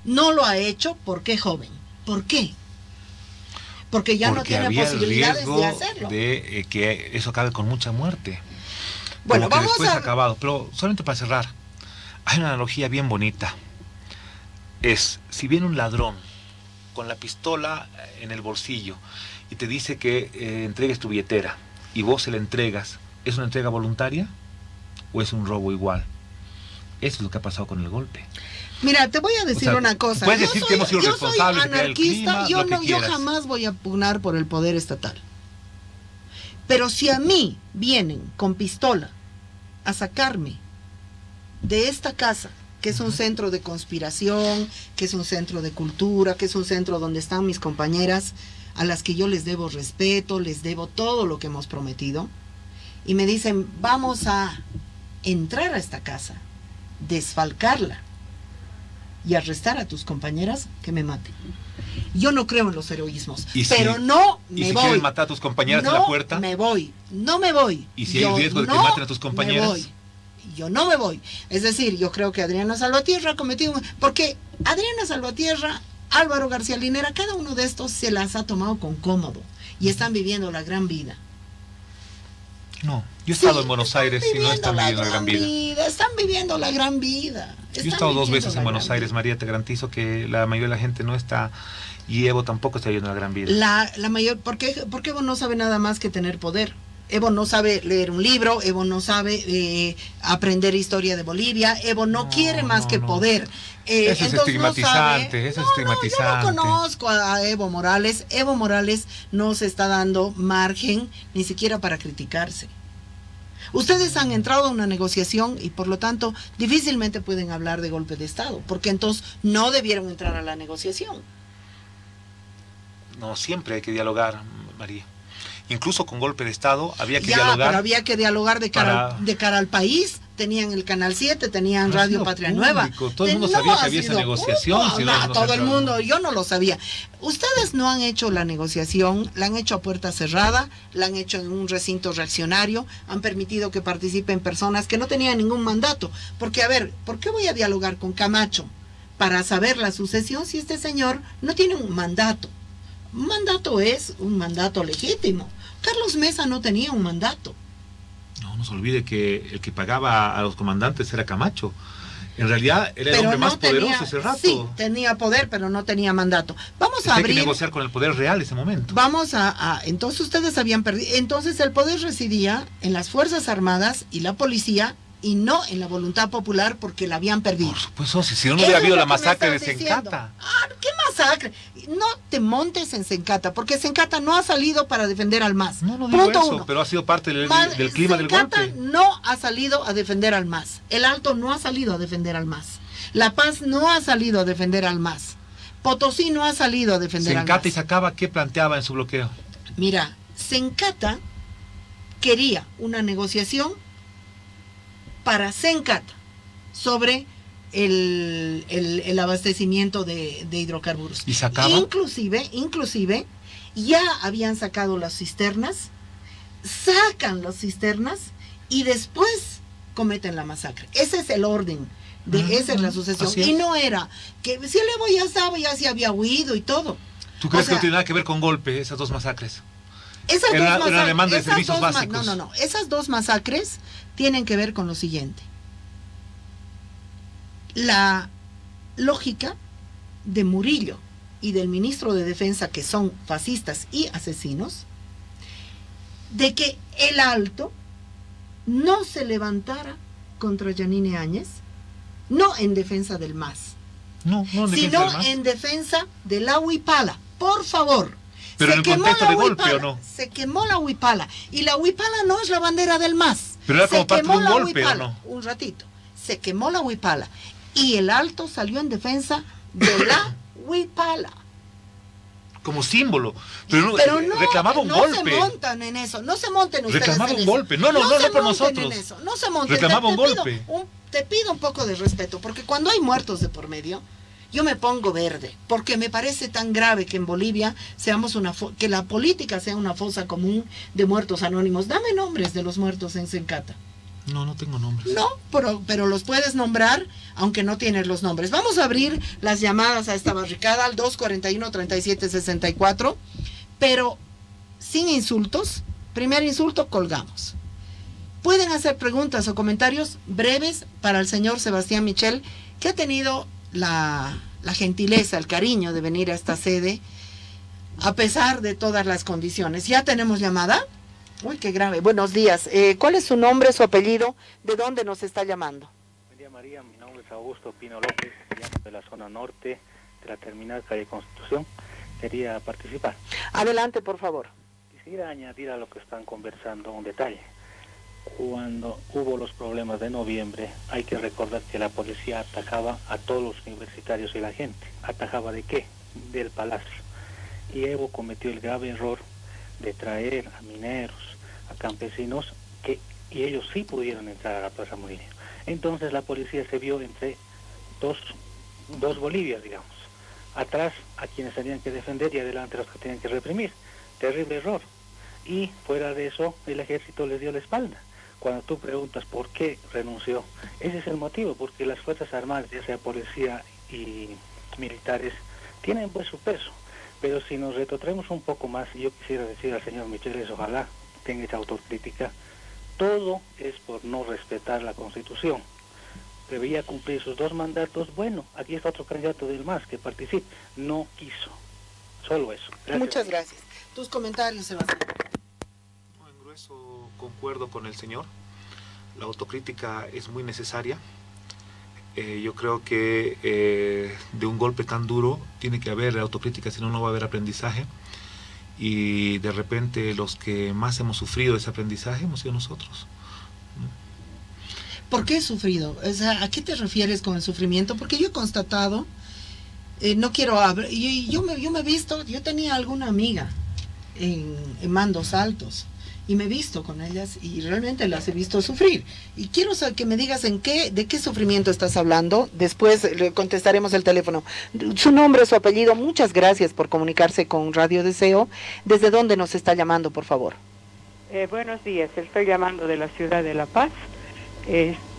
no lo ha hecho, ¿por qué, joven? ¿Por qué? Porque ya no tiene posibilidades de hacerlo. De que eso acabe con mucha muerte. Bueno, como que vamos después a... ha acabado. Pero solamente para cerrar, hay una analogía bien bonita. Si viene un ladrón con la pistola en el bolsillo y te dice que entregues tu billetera y vos se la entregas, ¿es una entrega voluntaria o es un robo igual? Eso es lo que ha pasado con el golpe. Mira, te voy a decir una cosa. Puedes decir que hemos sido responsables de crear el clima, yo jamás voy a pugnar por el poder estatal. Pero si a mí vienen con pistola a sacarme de esta casa, que es un centro de conspiración, que es un centro de cultura, que es un centro donde están mis compañeras, a las que yo les debo respeto, les debo todo lo que hemos prometido, y me dicen, vamos a entrar a esta casa, desfalcarla, y arrestar a tus compañeras, que me maten. Yo no creo en los heroísmos, pero si, no me ¿y si voy. quieren matar a tus compañeras no en la puerta? Me voy, no me voy. ¿Y si hay riesgo de que maten a tus compañeras? Me voy. Yo no me voy. Es decir, yo creo que Adriana Salvatierra ha cometido porque Adriana Salvatierra, Álvaro García Linera, cada uno de estos se las ha tomado con cómodo y están viviendo la gran vida. No, yo he estado en Buenos Aires y no están viviendo la gran vida. Están viviendo la gran vida. Yo he estado 2 veces en Buenos Aires, María, te garantizo que la mayoría de la gente no está, y Evo tampoco está viviendo la gran vida. La mayor, porque Evo no sabe nada más que tener poder. Evo no sabe leer un libro, Evo no sabe aprender historia de Bolivia, Evo no quiere más que poder. Eso es estigmatizante, eso es estigmatizante. Yo no conozco a Evo Morales no se está dando margen ni siquiera para criticarse. Ustedes han entrado a una negociación y por lo tanto difícilmente pueden hablar de golpe de Estado, porque entonces no debieron entrar a la negociación. No, siempre hay que dialogar, María. Incluso con golpe de Estado había que dialogar. Pero había que dialogar de cara al país. Tenían el Canal 7, tenían Radio Patria público. Nueva. Todo el mundo sabía que había esa negociación. Todo el mundo, yo no lo sabía. Ustedes no han hecho la negociación, la han hecho a puerta cerrada, la han hecho en un recinto reaccionario, han permitido que participen personas que no tenían ningún mandato. Porque, a ver, ¿por qué voy a dialogar con Camacho para saber la sucesión si este señor no tiene un mandato? Un mandato es un mandato legítimo. Carlos Mesa no tenía un mandato. No se olvide que el que pagaba a los comandantes era Camacho. En realidad era el hombre más poderoso ese rato. Sí, tenía poder, pero no tenía mandato. Vamos a abrir. Hay que negociar con el poder real ese momento. Entonces ustedes habían perdido. Entonces el poder residía en las Fuerzas Armadas y la policía y no en la voluntad popular porque la habían perdido. Por supuesto, si no hubiera habido la masacre de Sencata. ¿Qué masacre? No te montes en Sencata, porque Sencata no ha salido para defender al MAS. No digo eso, pero ha sido parte del clima del golpe. Sencata no ha salido a defender al MAS. El Alto no ha salido a defender al MAS. La Paz no ha salido a defender al MAS. Potosí no ha salido a defender al MAS. Sencata y Sacaba, ¿qué planteaba en su bloqueo? Mira, Sencata quería una negociación para Sencata sobre el abastecimiento de hidrocarburos. ¿Y Sacaba? Inclusive ya habían sacado las cisternas, sacan las cisternas y después cometen la masacre. Ese es el orden, esa es la sucesión. Y no era que si el Evo ya estaba, ya se había huido y todo. ¿Tú crees que no tiene nada que ver con golpe esas dos masacres? Era una demanda de servicios básicos. No. Esas dos masacres tienen que ver con lo siguiente. La lógica de Murillo y del ministro de Defensa, que son fascistas y asesinos, de que el Alto no se levantara contra Yanine Áñez, no en defensa del MAS, sino en defensa de la Huipala. Por favor. Pero en el contexto de golpe, ¿o no? Se quemó la Huipala. Y la Huipala no es la bandera del MAS. Pero era como parte de un golpe, ¿o no? Un ratito. Se quemó la Huipala. Y el Alto salió en defensa de la Huipala. Como símbolo. Pero no, reclamaba un golpe. No se montan en eso. No se monten ustedes reclamaba en un eso. golpe. No por nosotros. No se monten. Reclamaba un golpe. Te pido un poco de respeto, porque cuando hay muertos de por medio, yo me pongo verde, porque me parece tan grave que en Bolivia seamos que la política sea una fosa común de muertos anónimos. Dame nombres de los muertos en Sencata. No tengo nombres. No, pero los puedes nombrar, aunque no tienes los nombres. Vamos a abrir las llamadas a esta barricada al 241-3764, pero sin insultos. Primer insulto, colgamos. Pueden hacer preguntas o comentarios breves para el señor Sebastián Michel, que ha tenido la gentileza, el cariño de venir a esta sede, a pesar de todas las condiciones. ¿Ya tenemos llamada? Uy, qué grave. Buenos días. ¿Cuál es su nombre, su apellido? ¿De dónde nos está llamando? Buen día, María. Mi nombre es Augusto Pino López, llamo de la zona norte de la terminal calle Constitución. Quería participar. Adelante, por favor. Quisiera añadir a lo que están conversando un detalle. Cuando hubo los problemas de noviembre, hay que recordar que la policía atacaba a todos los universitarios y la gente. ¿Atacaba de qué? Del palacio. Y Evo cometió el grave error de traer a mineros, a campesinos, y ellos sí pudieron entrar a la Plaza Murillo. Entonces la policía se vio entre dos dos Bolivias, digamos. Atrás a quienes tenían que defender y adelante a los que tenían que reprimir. Terrible error. Y fuera de eso, el ejército les dio la espalda. Cuando tú preguntas por qué renunció, ese es el motivo, porque las Fuerzas Armadas, ya sea policía y militares, tienen pues su peso. Pero si nos retrotraemos un poco más, yo quisiera decir al señor Micheles, ojalá tenga esa autocrítica, todo es por no respetar la Constitución. Debía cumplir sus 2 mandatos, bueno, aquí está otro candidato del MAS que participe, no quiso. Solo eso. Gracias. Muchas gracias. Tus comentarios, Sebastián. En grueso concuerdo con el señor. La autocrítica es muy necesaria. Yo creo que de un golpe tan duro tiene que haber autocrítica, si no, no va a haber aprendizaje. Y de repente los que más hemos sufrido ese aprendizaje hemos sido nosotros. ¿Por qué he sufrido? O sea, ¿a qué te refieres con el sufrimiento? Porque yo he constatado, no quiero hablar, yo me he visto, yo tenía alguna amiga en mandos altos y me he visto con ellas y realmente las he visto sufrir. Y quiero saber que me digas de qué sufrimiento estás hablando. Después le contestaremos el teléfono. Su nombre, su apellido. Muchas gracias por comunicarse con Radio Deseo. ¿Desde dónde nos está llamando, por favor? Buenos días, estoy llamando de la ciudad de La Paz.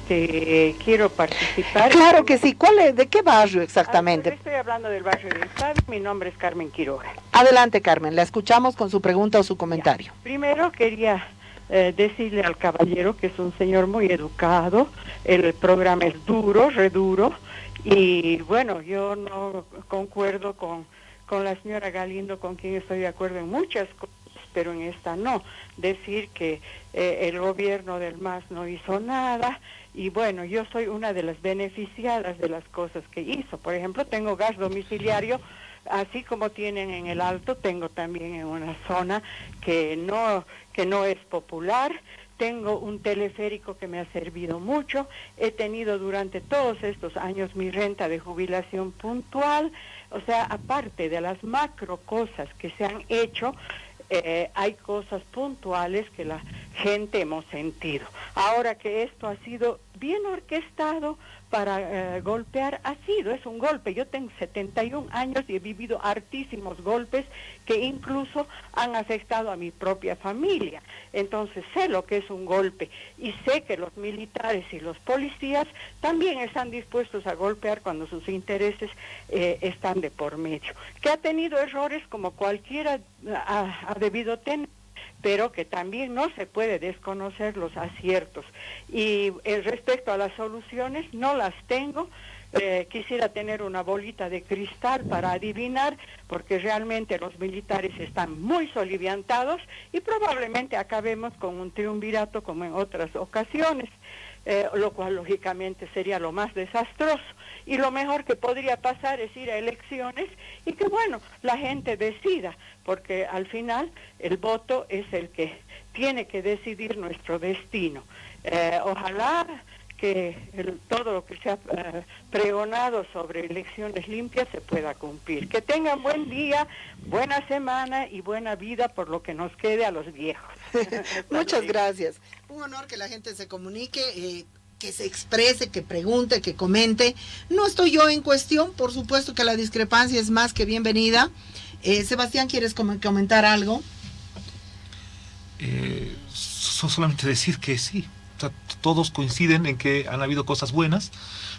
Quiero participar. Claro que sí. ¿De qué barrio exactamente? Estoy hablando del barrio de Estado. Mi nombre es Carmen Quiroga. Adelante, Carmen. La escuchamos con su pregunta o su comentario. Ya. Primero quería decirle al caballero que es un señor muy educado. El programa es duro, reduro. Y bueno, yo no concuerdo con la señora Galindo, con quien estoy de acuerdo en muchas cosas, pero en esta no. Decir que el gobierno del MAS no hizo nada, y bueno, yo soy una de las beneficiadas de las cosas que hizo. Por ejemplo, tengo gas domiciliario, así como tienen en el Alto, tengo también en una zona que no es popular. Tengo un teleférico que me ha servido mucho. He tenido durante todos estos años mi renta de jubilación puntual. O sea, aparte de las macro cosas que se han hecho, hay cosas puntuales que la gente hemos sentido. Ahora que esto ha sido bien orquestado para golpear, es un golpe. Yo tengo 71 años y he vivido hartísimos golpes que incluso han afectado a mi propia familia. Entonces sé lo que es un golpe y sé que los militares y los policías también están dispuestos a golpear cuando sus intereses están de por medio. Que ha tenido errores como cualquiera ha debido tener, pero que también no se puede desconocer los aciertos. Y respecto a las soluciones, no las tengo. Quisiera tener una bolita de cristal para adivinar, porque realmente los militares están muy soliviantados y probablemente acabemos con un triunvirato como en otras ocasiones, lo cual lógicamente sería lo más desastroso. Y lo mejor que podría pasar es ir a elecciones y que, bueno, la gente decida, porque al final el voto es el que tiene que decidir nuestro destino. Ojalá que todo lo que se ha pregonado sobre elecciones limpias se pueda cumplir. Que tengan buen día, buena semana y buena vida por lo que nos quede a los viejos. Muchas gracias. Un honor que la gente se comunique, que se exprese, que pregunte, que comente. No estoy yo en cuestión, por supuesto que la discrepancia es más que bienvenida. Sebastián, ¿quieres comentar algo? Solamente decir que sí. O sea, todos coinciden en que han habido cosas buenas,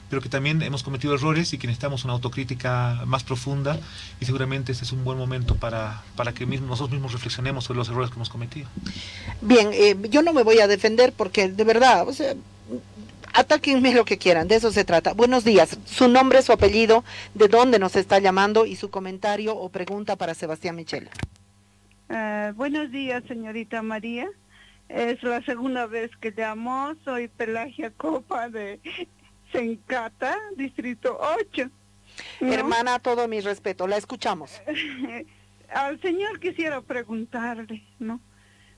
pero que también hemos cometido errores y que necesitamos una autocrítica más profunda, y seguramente este es un buen momento para que nosotros mismos reflexionemos sobre los errores que hemos cometido. Bien, yo no me voy a defender porque de verdad, o sea, atáquenme lo que quieran, de eso se trata. Buenos días, su nombre, su apellido, de dónde nos está llamando y su comentario o pregunta para Sebastián Michela. Buenos días, señorita María. Es la segunda vez que llamo. Soy Pelagia Copa de Sencata, Distrito 8. ¿No? Hermana, todo mi respeto, la escuchamos. Al señor quisiera preguntarle, ¿no?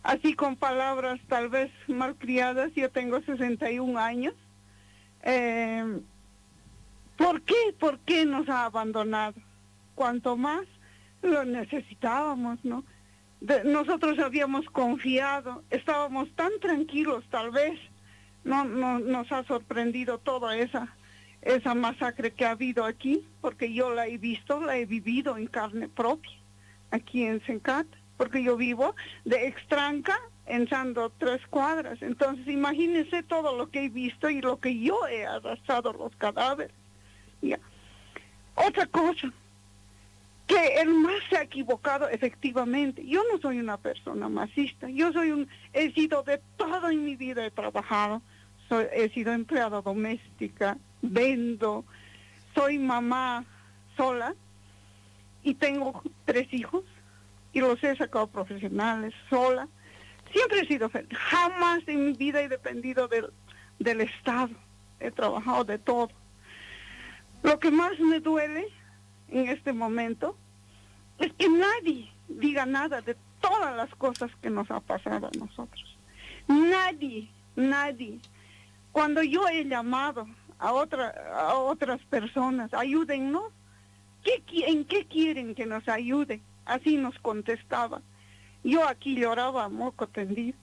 Así con palabras tal vez malcriadas, yo tengo 61 años. ¿Por qué nos ha abandonado? Cuanto más lo necesitábamos, ¿no? Nosotros habíamos confiado, estábamos tan tranquilos tal vez, no nos ha sorprendido toda esa esa masacre que ha habido aquí, porque yo la he visto, la he vivido en carne propia, aquí en Sencata, porque yo vivo de Extranca, entrando 3 cuadras. Entonces imagínense todo lo que he visto y lo que yo he arrastrado los cadáveres. Ya. Otra cosa, que el MAS se ha equivocado efectivamente. Yo no soy una persona masista, he sido de todo en mi vida, he trabajado, he sido empleada doméstica, vendo, soy mamá sola y tengo 3 hijos y los he sacado profesionales sola. Siempre he sido feliz, jamás en mi vida he dependido del Estado, he trabajado de todo. Lo que más me duele en este momento es que nadie diga nada de todas las cosas que nos ha pasado a nosotros. Nadie. Cuando yo he llamado a otras personas, ayúdennos, ¿en qué quieren que nos ayude? Así nos contestaba. Yo aquí lloraba a moco tendido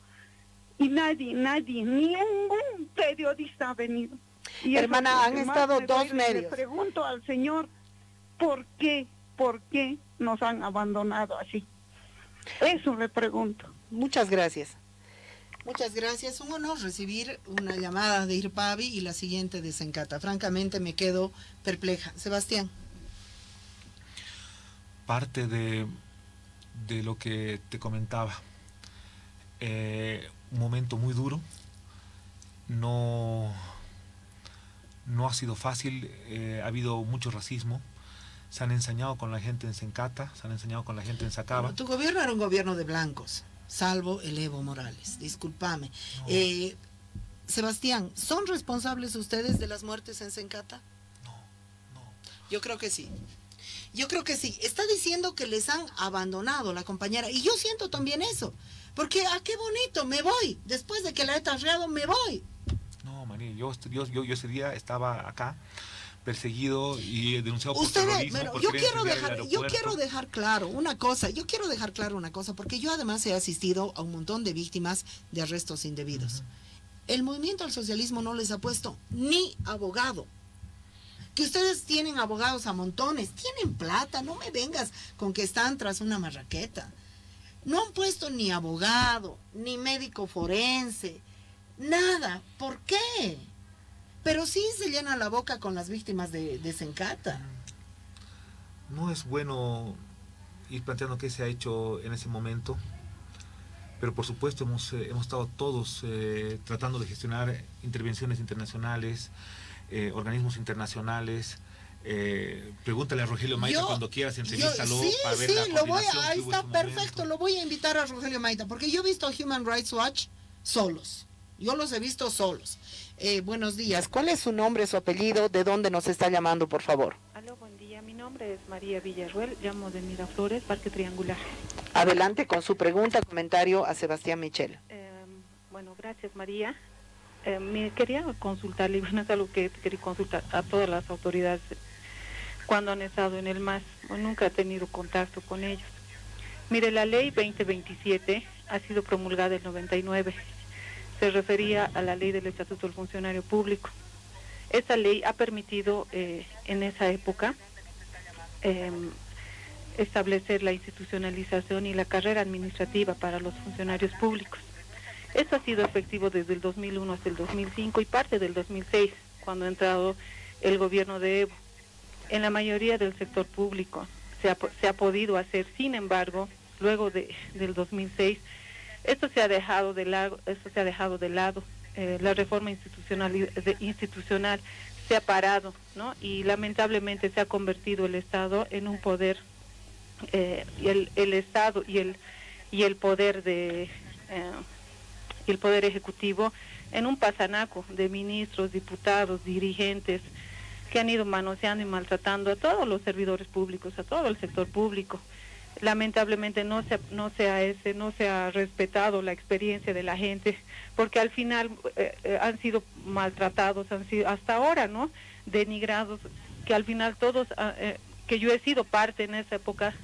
y nadie, ningún periodista ha venido. Y hermana, han estado 2 medios. Le pregunto al Señor, ¿por qué nos han abandonado así? Eso le pregunto. Muchas gracias. Muchas gracias. Un honor recibir una llamada de Irpavi y la siguiente de Sencata. Francamente me quedo perpleja. Sebastián. Parte de lo que te comentaba. Un momento muy duro. No ha sido fácil. Ha habido mucho racismo. Se han ensañado con la gente en Sencata, se han ensañado con la gente en Sacaba. Bueno, tu gobierno era un gobierno de blancos, salvo el Evo Morales, discúlpame. No. Sebastián, ¿son responsables ustedes de las muertes en Sencata? No. Yo creo que sí. Está diciendo que les han abandonado la compañera, y yo siento también eso, porque qué bonito, me voy, después de que la he tarreado, me voy. No, María, yo ese día estaba acá, perseguido y denunciado por terrorismo. Pero yo quiero dejar claro una cosa, porque yo además he asistido a un montón de víctimas de arrestos indebidos. El movimiento al socialismo no les ha puesto ni abogado. Que ustedes tienen abogados a montones, tienen plata, no me vengas con que están tras una marraqueta. No han puesto ni abogado, ni médico forense, nada. ¿Por qué? Pero sí se llena la boca con las víctimas de Sencata. No es bueno ir planteando qué se ha hecho en ese momento, pero por supuesto hemos estado todos tratando de gestionar intervenciones internacionales, organismos internacionales. Pregúntale a Rogelio Maita cuando quieras, entrevístalo para ver la coordinación. Ahí está perfecto, lo voy a invitar a Rogelio Maita, porque yo he visto a Human Rights Watch solos. Yo los he visto solos. Buenos días. ¿Cuál es su nombre, su apellido? ¿De dónde nos está llamando, por favor? Aló, buen día. Mi nombre es María Villarruel. Llamo de Miraflores, Parque Triangular. Adelante con su pregunta, comentario a Sebastián Michel. Bueno, gracias, María. Me quería consultarle, y bueno, es algo que quería consultar a todas las autoridades cuando han estado en el MAS. Nunca he tenido contacto con ellos. Mire, la ley 2027 ha sido promulgada en 99. Se refería a la ley del Estatuto del Funcionario Público. Esa ley ha permitido en esa época establecer la institucionalización y la carrera administrativa para los funcionarios públicos. Esto ha sido efectivo desde el 2001 hasta el 2005 y parte del 2006, cuando ha entrado el gobierno de Evo. En la mayoría del sector público se ha podido hacer. Sin embargo, luego del 2006, esto se ha dejado de lado. La reforma institucional se ha parado, ¿no? Y lamentablemente se ha convertido el Estado en un poder, el Estado y el poder y el poder ejecutivo en un pasanaco de ministros, diputados, dirigentes que han ido manoseando y maltratando a todos los servidores públicos, a todo el sector público. Lamentablemente no se ha respetado la experiencia de la gente, porque al final han sido maltratados, han sido hasta ahora, ¿no?, denigrados, que al final todos, que yo he sido parte en esa época,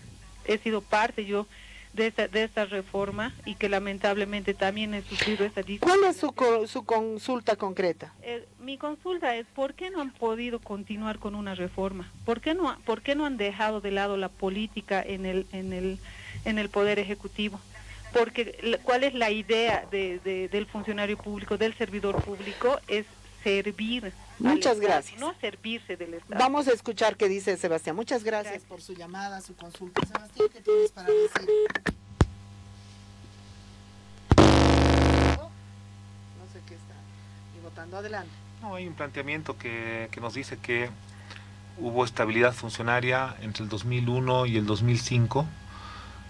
he sido parte yo de esta reforma y que lamentablemente también he sufrido esta discriminación. ¿Cuál es su consulta concreta? Mi consulta es ¿por qué no han podido continuar con una reforma? ¿Por qué no han dejado de lado la política en el Poder Ejecutivo? Porque ¿cuál es la idea del funcionario público, del servidor público? Es servir. Muchas gracias. No servirse del Estado. Vamos a escuchar qué dice Sebastián. Muchas gracias por su llamada, su consulta. Sebastián, ¿qué tienes para decir? No sé qué está. Y votando adelante. No, hay un planteamiento que nos dice que hubo estabilidad funcionaria entre el 2001 y el 2005,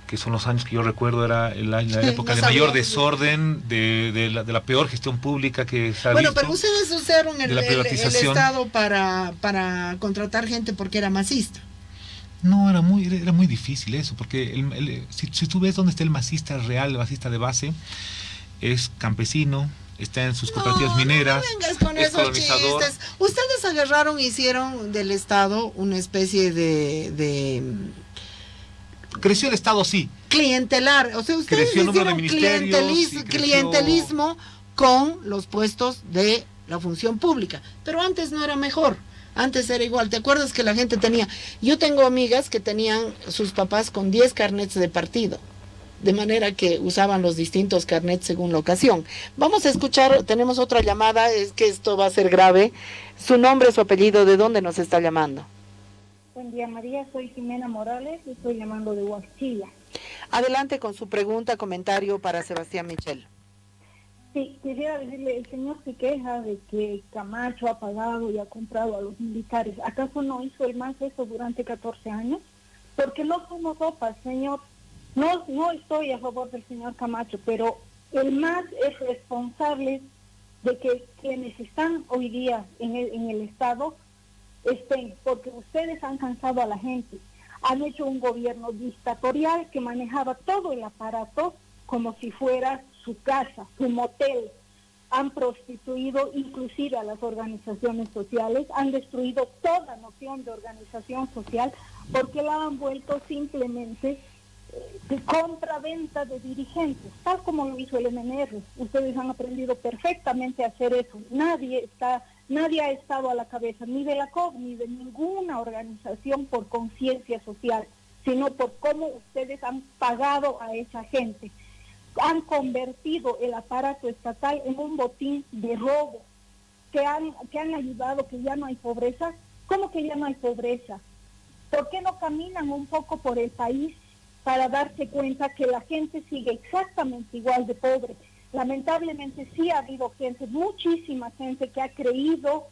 que son los años que yo recuerdo, era la época de mayor desorden, de la peor gestión pública que se ha visto. Bueno, pero ustedes usaron el Estado para contratar gente porque era masista. No, era muy difícil eso, porque si tú ves dónde está el masista real, el masista de base, es campesino, está en sus cooperativas mineras, no vengas con es esos colonizador. Chistes. Ustedes agarraron e hicieron del Estado una especie de creció el Estado, sí. Clientelar, o sea, ustedes creció el número de hicieron ministerios, clientelismo con los puestos de la función pública, pero antes no era mejor, antes era igual. ¿Te acuerdas que la gente tenía? Yo tengo amigas que tenían sus papás con 10 carnets de partido, de manera que usaban los distintos carnets según la ocasión. Vamos a escuchar, tenemos otra llamada, es que esto va a ser grave. Su nombre, su apellido, ¿de dónde nos está llamando? Buen día, María, soy Jimena Morales y estoy llamando de Huachilla. Adelante con su pregunta, comentario para Sebastián Michel. Sí, quisiera decirle, el señor se queja de que Camacho ha pagado y ha comprado a los militares. ¿Acaso no hizo el MAS eso durante 14 años? Porque no somos sopas, señor. No estoy a favor del señor Camacho, pero el MAS es responsable de que quienes están hoy día en el Estado estén, porque ustedes han cansado a la gente. Han hecho un gobierno dictatorial que manejaba todo el aparato como si fuera su casa, su motel. Han prostituido inclusive a las organizaciones sociales, han destruido toda noción de organización social porque la han vuelto simplemente de compra-venta de dirigentes, tal como lo hizo el MNR. Ustedes han aprendido perfectamente a hacer eso. Nadie ha estado a la cabeza ni de la COP ni de ninguna organización por conciencia social, sino por cómo ustedes han pagado a esa gente. Han convertido el aparato estatal en un botín de robo, que han ayudado que ya no hay pobreza. ¿Cómo que ya no hay pobreza? ¿Por qué no caminan un poco por el país para darse cuenta que la gente sigue exactamente igual de pobre? Lamentablemente sí ha habido gente, muchísima gente que ha creído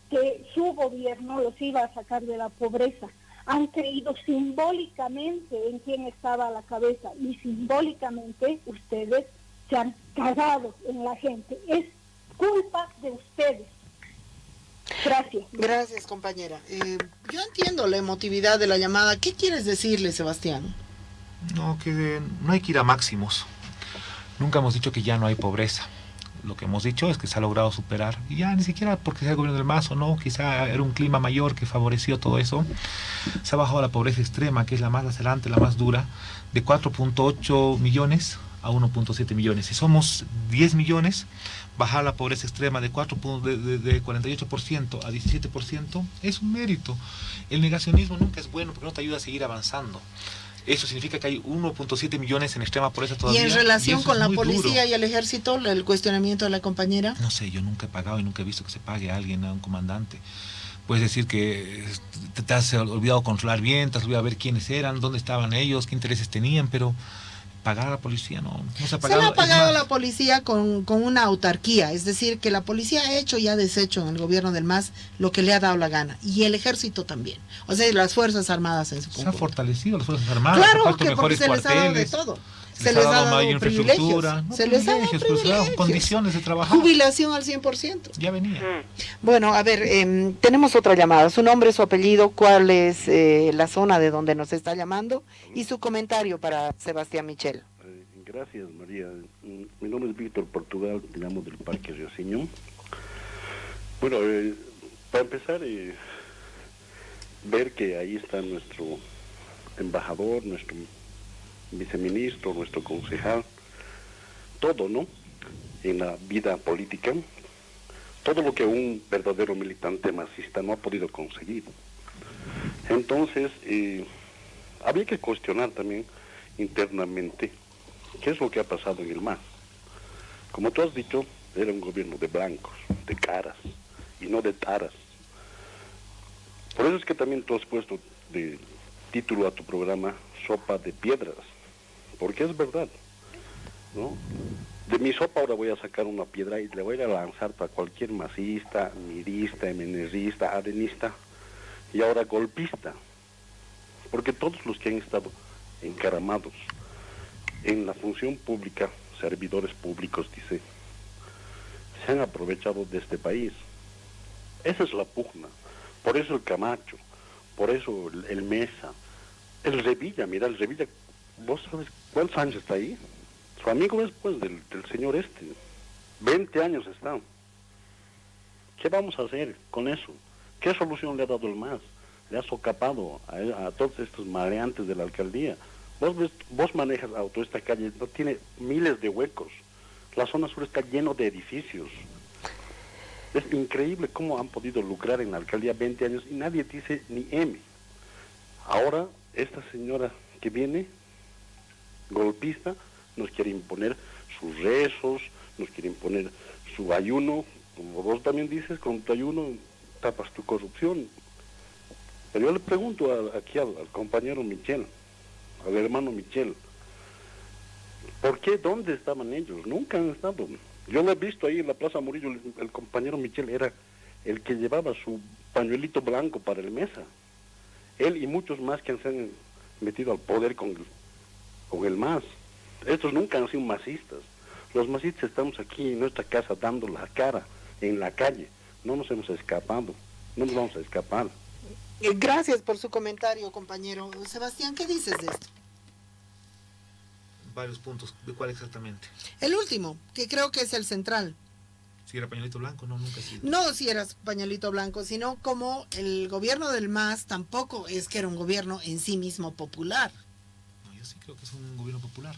que su gobierno los iba a sacar de la pobreza. Han creído simbólicamente en quién estaba a la cabeza y simbólicamente ustedes se han cagado en la gente. Es culpa de ustedes. Gracias. Gracias, compañera. Yo entiendo la emotividad de la llamada. ¿Qué quieres decirle, Sebastián? No, que no hay que ir a máximos. Nunca hemos dicho que ya no hay pobreza. Lo que hemos dicho es que se ha logrado superar. Y ya ni siquiera porque sea el gobierno del MAS o no, quizá era un clima mayor que favoreció todo eso. Se ha bajado la pobreza extrema, que es la más lacerante, la más dura, de 4.8 millones a 1.7 millones. Si somos 10 millones, bajar la pobreza extrema de 48% a 17% es un mérito. El negacionismo nunca es bueno porque no te ayuda a seguir avanzando. Eso significa que hay 1.7 millones en extrema pobreza todavía. ¿Y en relación con la policía y el ejército, el cuestionamiento de la compañera? No sé, yo nunca he pagado y nunca he visto que se pague a alguien, a un comandante. Puedes decir que te has olvidado controlar bien, te has olvidado ver quiénes eran, dónde estaban ellos, qué intereses tenían, pero pagar a la policía no se ha pagado. Se le ha pagado a la policía con una autarquía, es decir, que la policía ha hecho y ha deshecho en el gobierno del MAS lo que le ha dado la gana, y el ejército también, o sea, las Fuerzas Armadas en su conjunto. Se ha fortalecido las Fuerzas Armadas, claro, que porque se les ha dado de todo. Se les ha dado mayor infraestructura, se les ha dado privilegios, condiciones de trabajo. Jubilación al 100%. Ya venía. Bueno, a ver, tenemos otra llamada. Su nombre, su apellido, cuál es la zona de donde nos está llamando y su comentario para Sebastián Michel. Gracias, María. Mi nombre es Víctor Portugal, llamo del Parque Rioseño. Bueno, para empezar, ver que ahí está nuestro embajador, nuestro viceministro, nuestro concejal, todo, ¿no? En la vida política, todo lo que un verdadero militante masista no ha podido conseguir. Entonces, había que cuestionar también internamente qué es lo que ha pasado en el MAS. Como tú has dicho, era un gobierno de blancos, de caras, y no de taras. Por eso es que también tú has puesto de título a tu programa Sopa de Piedras, porque es verdad, ¿no? De mi sopa ahora voy a sacar una piedra y le voy a lanzar para cualquier masista, mirista, MNRista, arenista y ahora golpista, porque todos los que han estado encaramados en la función pública, servidores públicos, dice, se han aprovechado de este país. Esa es la pugna. Por eso el Camacho, por eso el Mesa, el Revilla, mira, el Revilla, ¿vos sabes cuántos años está ahí? Su amigo es pues del señor este, 20 años está. ¿Qué vamos a hacer con eso? ¿Qué solución le ha dado el MAS? Le ha socapado a todos estos maleantes de la alcaldía. Vos manejas auto, esta calle no tiene miles de huecos. La zona sur está lleno de edificios. Es increíble cómo han podido lucrar en la alcaldía 20 años y nadie dice ni M. Ahora, esta señora que viene, golpista, nos quiere imponer sus rezos, nos quiere imponer su ayuno. Como vos también dices, con tu ayuno tapas tu corrupción. Pero yo le pregunto aquí al compañero Michel, al hermano Michel, ¿por qué? ¿Dónde estaban ellos? Nunca han estado. Yo lo he visto ahí en la Plaza Murillo, el compañero Michel era el que llevaba su pañuelito blanco para el Mesa. Él y muchos más que se han metido al poder con el MAS. Estos nunca han sido masistas. Los masistas estamos aquí en nuestra casa dando la cara en la calle. No nos hemos escapado, no nos vamos a escapar. Gracias por su comentario, compañero. Sebastián, ¿qué dices de esto? Varios puntos. ¿De cuál exactamente? El último, que creo que es el central. Si era pañuelito blanco, no, nunca ha sido. No si era pañuelito blanco, sino como el gobierno del MAS tampoco es que era un gobierno en sí mismo popular. No, yo sí creo que es un gobierno popular.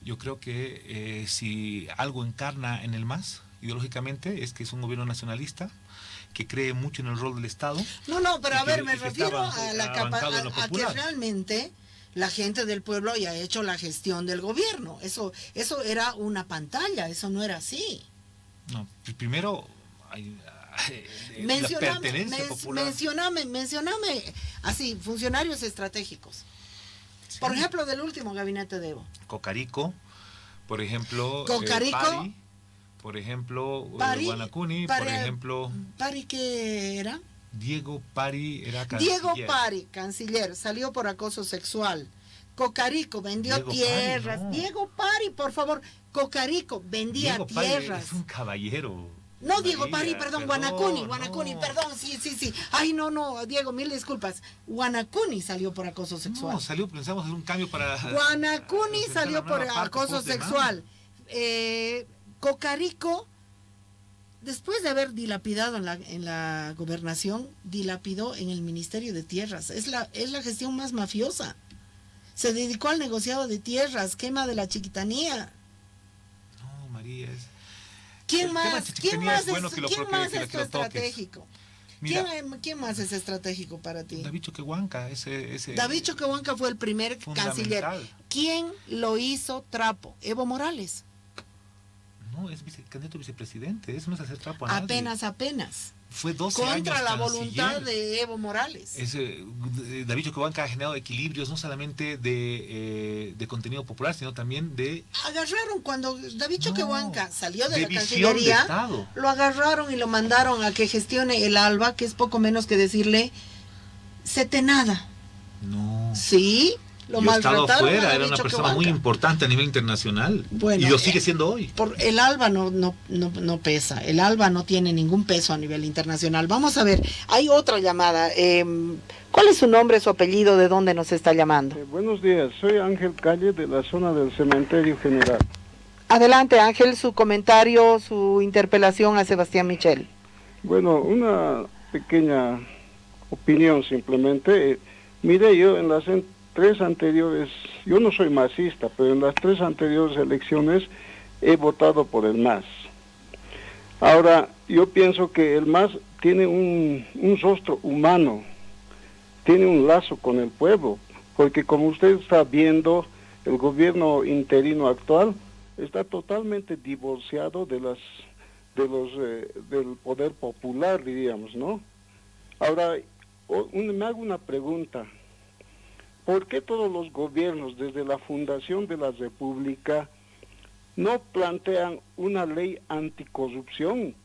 Yo creo que si algo encarna en el MAS, ideológicamente, es que es un gobierno nacionalista, que cree mucho en el rol del Estado. No, pero a ver, me refiero a que realmente la gente del pueblo haya hecho la gestión del gobierno. Eso era una pantalla, eso no era así. No, primero la pertenencia popular. Mencioname así, funcionarios estratégicos. Sí. Por ejemplo, del último gabinete de Evo. Cocarico, por ejemplo, Cocarico, por ejemplo, Guanacuni, por ejemplo... ¿Pari qué era? Diego Pari era canciller. Diego Pari, canciller, salió por acoso sexual. Cocarico vendió tierras. Pari, no. Diego Pari, por favor. Cocarico vendía Diego tierras. Pari es un caballero. No, Diego Pari, perdón, Guanacuni, no. perdón, sí. Ay, no, Diego, mil disculpas. Guanacuni salió por acoso sexual. No, salió, pensamos hacer un cambio para... Guanacuni salió por acoso sexual. Cocarico, después de haber dilapidado en la gobernación, dilapidó en el Ministerio de Tierras. Es la gestión más mafiosa. Se dedicó al negociado de tierras, quema de la chiquitanía. No, María, es... ¿Quién más es estratégico? Mira, ¿Quién más es estratégico para ti? David Choquehuanca, ese David Choquehuanca fue el primer canciller. ¿Quién lo hizo trapo? Evo Morales. No, es candidato a vicepresidente, eso no es hacer trapo a nadie. Apenas. Fue 12 años contra la voluntad de Evo Morales. David Choquehuanca ha generado equilibrios no solamente de contenido popular, sino también de... Agarraron cuando David Choquehuanca salió de la Cancillería, lo agarraron y lo mandaron a que gestione el ALBA, que es poco menos que decirle setenada. No. ¿Sí? Lo yo he estado afuera, era una persona muy importante a nivel internacional. Bueno, y lo sigue siendo hoy. El ALBA no pesa. El ALBA no tiene ningún peso a nivel internacional. Vamos a ver, hay otra llamada. ¿Cuál es su nombre, su apellido, de dónde nos está llamando? Buenos días, soy Ángel Calle de la zona del Cementerio General. Adelante, Ángel, su comentario, su interpelación a Sebastián Michel. Bueno, una pequeña opinión simplemente. Mire, yo en la 3 anteriores, yo no soy masista, pero en las 3 anteriores elecciones he votado por el MAS. Ahora, yo pienso que el MAS tiene un rostro humano, tiene un lazo con el pueblo, porque como usted está viendo, el gobierno interino actual está totalmente divorciado del poder popular, diríamos, ¿no? Ahora, me hago una pregunta. ¿Por qué todos los gobiernos, desde la fundación de la República, no plantean una ley anticorrupción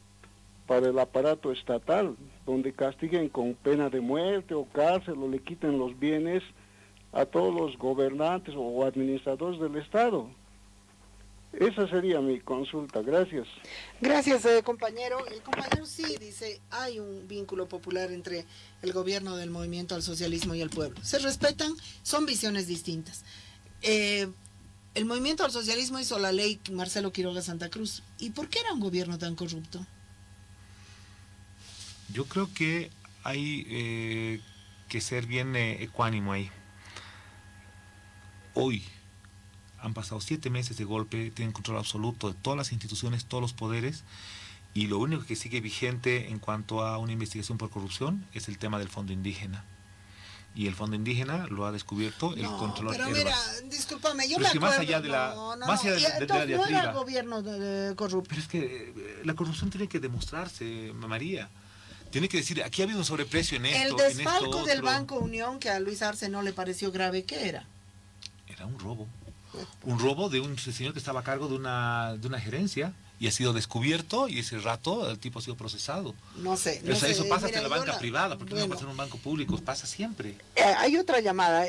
para el aparato estatal, donde castiguen con pena de muerte o cárcel o le quiten los bienes a todos los gobernantes o administradores del Estado? Esa sería mi consulta. Gracias. Gracias, compañero. El compañero sí dice, hay un vínculo popular entre el gobierno del movimiento al socialismo y el pueblo. Se respetan, son visiones distintas. El movimiento al socialismo hizo la ley Marcelo Quiroga Santa Cruz. ¿Y por qué era un gobierno tan corrupto? Yo creo que hay que ser bien ecuánimo ahí. Hoy han pasado 7 meses de golpe, tienen control absoluto de todas las instituciones, todos los poderes, y lo único que sigue vigente en cuanto a una investigación por corrupción es el tema del fondo indígena. Y el fondo indígena lo ha descubierto el controlador. Pero mira, discúlpame, yo pero me si acuerdo... Más allá de la, más allá de la diatriba. No era el gobierno corrupto. Pero es que la corrupción tiene que demostrarse, María. Tiene que decir, aquí ha habido un sobreprecio en esto, el desfalco en esto, del Banco Unión, que a Luis Arce no le pareció grave, ¿qué era? Era un robo. Un robo de un señor que estaba a cargo de una gerencia y ha sido descubierto, y ese rato el tipo ha sido procesado. No sé. Pero eso pasa hasta en la banca privada, porque no pasa en un banco público, pasa siempre. Hay otra llamada.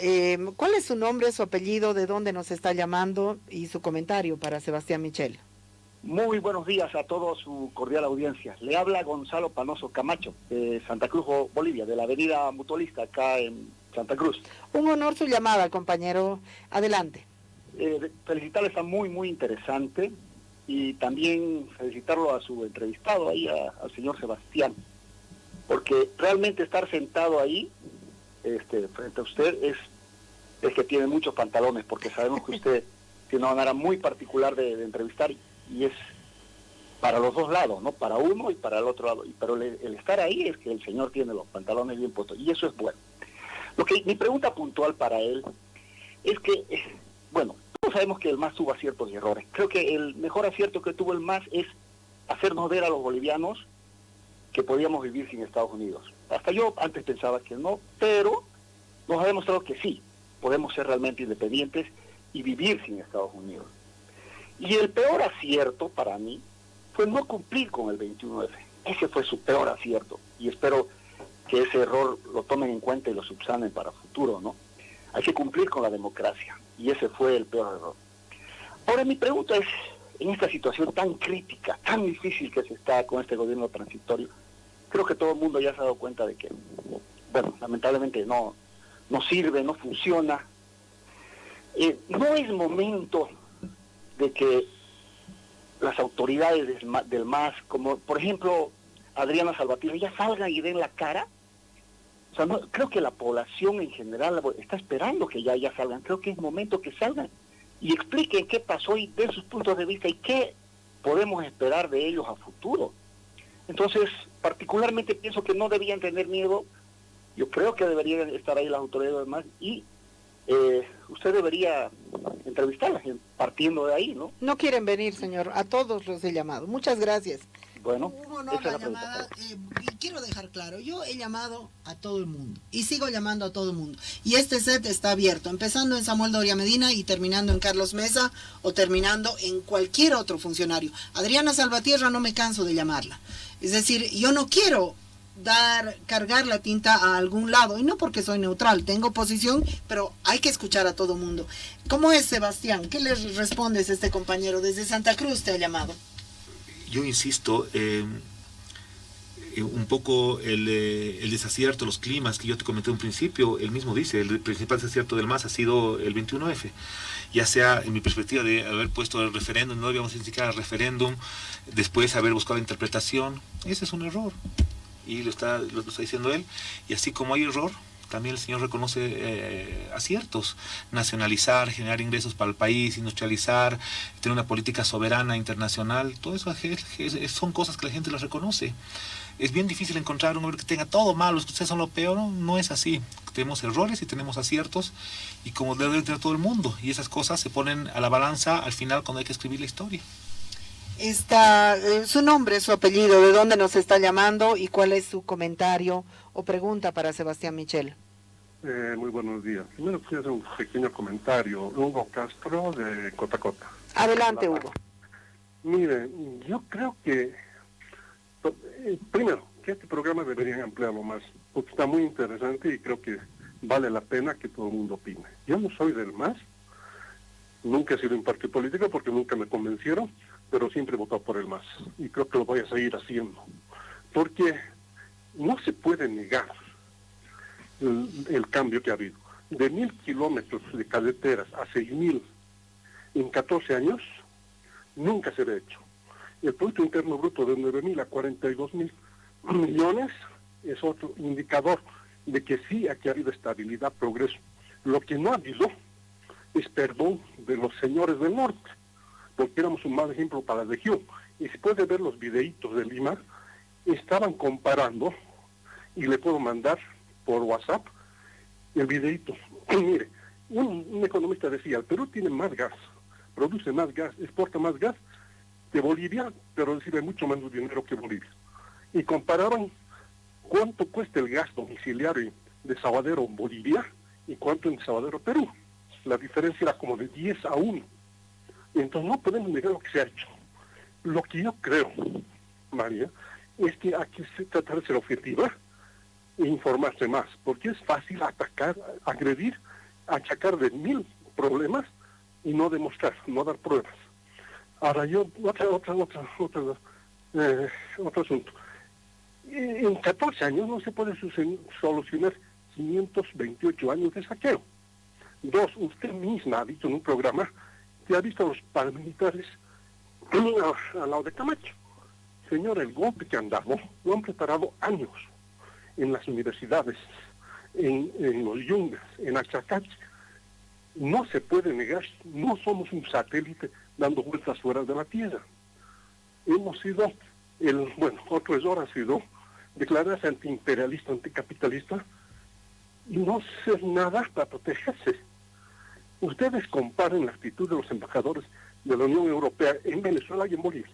¿Cuál es su nombre, su apellido, de dónde nos está llamando y su comentario para Sebastián Michel? Muy buenos días a toda su cordial audiencia. Le habla Gonzalo Panoso Camacho, de Santa Cruz, Bolivia, de la avenida Mutualista, acá en Santa Cruz. Un honor su llamada, compañero. Adelante. Felicitarle, está muy, muy interesante. Y también felicitarlo a su entrevistado ahí, al señor Sebastián. Porque realmente estar sentado ahí, frente a usted, es que tiene muchos pantalones, porque sabemos que usted tiene una manera muy particular de entrevistar, y es para los dos lados, ¿no? Para uno y para el otro lado. Pero el estar ahí es que el señor tiene los pantalones bien puestos, y eso es bueno. Mi pregunta puntual para él es que, bueno, todos sabemos que el MAS tuvo aciertos y errores. Creo que el mejor acierto que tuvo el MAS es hacernos ver a los bolivianos que podíamos vivir sin Estados Unidos. Hasta yo antes pensaba que no, pero nos ha demostrado que sí, podemos ser realmente independientes y vivir sin Estados Unidos. Y el peor acierto para mí fue no cumplir con el 21F. Ese fue su peor acierto, y espero que ese error lo tomen en cuenta y lo subsanen para futuro, ¿no? Hay que cumplir con la democracia, y ese fue el peor error. Ahora mi pregunta es, en esta situación tan crítica, tan difícil que se está con este gobierno transitorio, creo que todo el mundo ya se ha dado cuenta de que, bueno, lamentablemente no sirve, no funciona. No es momento de que las autoridades del MAS, como por ejemplo Adriana Salvatierra, ya salgan y den la cara. O sea, creo que la población en general está esperando que ya salgan. Creo que es momento que salgan y expliquen qué pasó y den sus puntos de vista y qué podemos esperar de ellos a futuro. Entonces, particularmente pienso que no debían tener miedo. Yo creo que deberían estar ahí las autoridades del MAS, y usted debería entrevistarlas partiendo de ahí, ¿no? No quieren venir, señor. A todos los he llamado. Muchas gracias. Bueno, la llamada, y quiero dejar claro, yo he llamado a todo el mundo y sigo llamando a todo el mundo, y este set está abierto, empezando en Samuel Doria Medina y terminando en Carlos Mesa, o terminando en cualquier otro funcionario. Adriana Salvatierra no me canso de llamarla. Es decir, yo no quiero cargar la tinta a algún lado, y no porque soy neutral, tengo posición, pero hay que escuchar a todo mundo. ¿Cómo es, Sebastián? ¿Qué le respondes a este compañero? Desde Santa Cruz te ha llamado. Yo insisto, un poco el desacierto, los climas que yo te comenté en un principio, él mismo dice, el principal desacierto del MAS ha sido el 21F, ya sea en mi perspectiva de haber puesto el referéndum, no debíamos ni siquiera el referéndum, después haber buscado la interpretación. Ese es un error, y lo está diciendo él, y así como hay error, también el Señor reconoce aciertos: nacionalizar, generar ingresos para el país, industrializar, tener una política soberana internacional. Todo eso son cosas que la gente las reconoce. Es bien difícil encontrar un hombre que tenga todo malo, que ustedes son lo peor. No es así. Tenemos errores y tenemos aciertos, y como debe tener todo el mundo, y esas cosas se ponen a la balanza al final cuando hay que escribir la historia. Su nombre, su apellido, de dónde nos está llamando y cuál es su comentario o pregunta para Sebastián Michel. Muy buenos días. Primero quiero hacer un pequeño comentario. Hugo Castro, de Cotacota. Adelante, Hugo. Mire, yo creo que, primero, que este programa deberían ampliarlo más, porque está muy interesante y creo que vale la pena que todo el mundo opine. Yo no soy del MAS, nunca he sido un partido político porque nunca me convencieron, pero siempre he votado por el MAS, y creo que lo voy a seguir haciendo, porque no se puede negar el cambio que ha habido. De 1.000 kilómetros de carreteras a 6.000 en 14 años, nunca se había hecho. El Producto Interno Bruto de 9.000 a 42.000 millones es otro indicador de que sí aquí ha habido estabilidad, progreso. Lo que no ha habido es perdón de los señores del norte, porque éramos un mal ejemplo para la región. Y si puede ver los videitos de Lima, estaban comparando, y le puedo mandar por WhatsApp el videito. Y mire, un economista decía: el Perú tiene más gas, produce más gas, exporta más gas que Bolivia, pero recibe mucho menos dinero que Bolivia. Y compararon cuánto cuesta el gas domiciliario de Sabadero en Bolivia y cuánto en Sabadero Perú. La diferencia era como de 10 a 1. Entonces no podemos negar lo que se ha hecho. Lo que yo creo, María, es que hay que tratar de ser objetiva e informarse más, porque es fácil atacar, agredir, achacar de 1.000 problemas y no demostrar, no dar pruebas. Ahora yo, otro asunto. En 14 años no se puede solucionar 528 años de saqueo. 2, usted misma ha dicho en un programa que ha visto a los paramilitares al lado de Camacho. Señora, el golpe que han dado lo han preparado años en las universidades, en los yungas, en Achacachi. No se puede negar, no somos un satélite dando vueltas fuera de la Tierra. Hemos sido, otro error ha sido declararse antiimperialista, anticapitalista y no hacer nada para protegerse. Ustedes comparen la actitud de los embajadores de la Unión Europea en Venezuela y en Bolivia.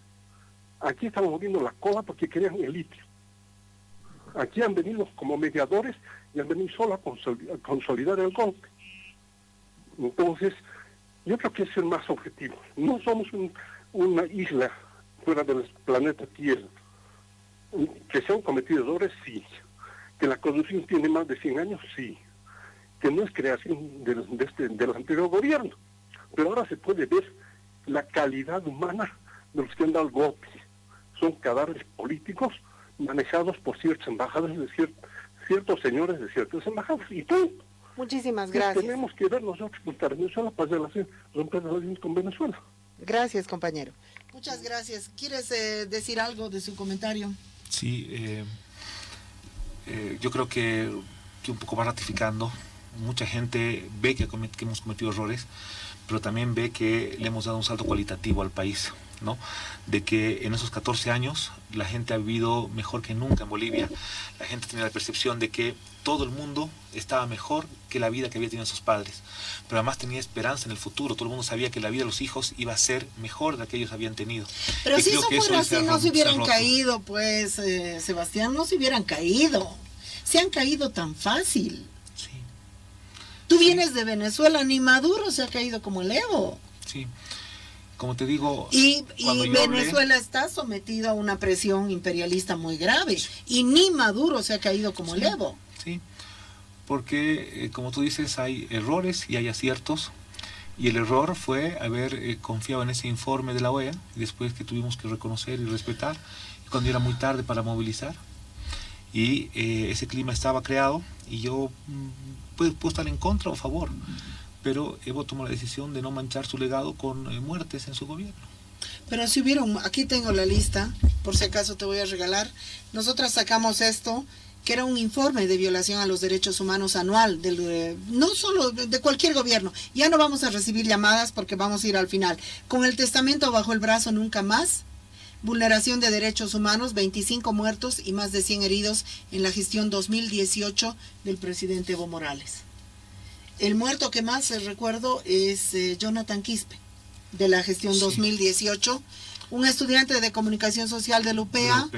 Aquí estamos moviendo la cola porque querían el litio. Aquí han venido como mediadores y han venido solo a consolidar el golpe. Entonces, yo creo que es ser más objetivo. No somos una isla fuera del planeta Tierra. Que se han cometido errores, sí. Que la corrupción tiene más de 100 años, sí. Que no es creación del anterior gobierno. Pero ahora se puede ver la calidad humana de los que han dado el golpe. Son cadáveres políticos manejados por ciertos embajadores de ciertos señores de ciertas embajadas. Y tú. Muchísimas gracias. Tenemos que ver nosotros contra Venezuela para romper relaciones con Venezuela. Gracias, compañero. Muchas gracias. ¿Quieres decir algo de su comentario? Sí, yo creo que un poco va ratificando. Mucha gente ve que hemos cometido errores, pero también ve que le hemos dado un salto cualitativo al país, ¿no? De que en esos 14 años la gente ha vivido mejor que nunca en Bolivia. La gente tenía la percepción de que todo el mundo estaba mejor que la vida que había tenido sus padres, pero además tenía esperanza en el futuro. Todo el mundo sabía que la vida de los hijos iba a ser mejor de la que ellos habían tenido. Pero si eso fuera así, no se hubieran caído, pues, Sebastián, no se hubieran caído. Se han caído tan fácil. Sí. Tú vienes de Venezuela, ni Maduro se ha caído como el Evo. Sí. Como te digo, y Venezuela está sometido a una presión imperialista muy grave, y ni Maduro se ha caído como el Evo. Sí, porque como tú dices, hay errores y hay aciertos, y el error fue haber confiado en ese informe de la OEA, y después que tuvimos que reconocer y respetar, y cuando era muy tarde para movilizar, y ese clima estaba creado, y yo puedo estar en contra o a favor, pero Evo tomó la decisión de no manchar su legado con muertes en su gobierno. Pero si hubieron, aquí tengo la lista, por si acaso te voy a regalar. Nosotras sacamos esto que era un informe de violación a los derechos humanos anual, no solo de cualquier gobierno. Ya no vamos a recibir llamadas porque vamos a ir al final. Con el testamento bajo el brazo, nunca más. Vulneración de derechos humanos, 25 muertos y más de 100 heridos en la gestión 2018 del presidente Evo Morales. El muerto que más recuerdo es Jonathan Quispe, de la gestión 2018. Un estudiante de comunicación social de la UPEA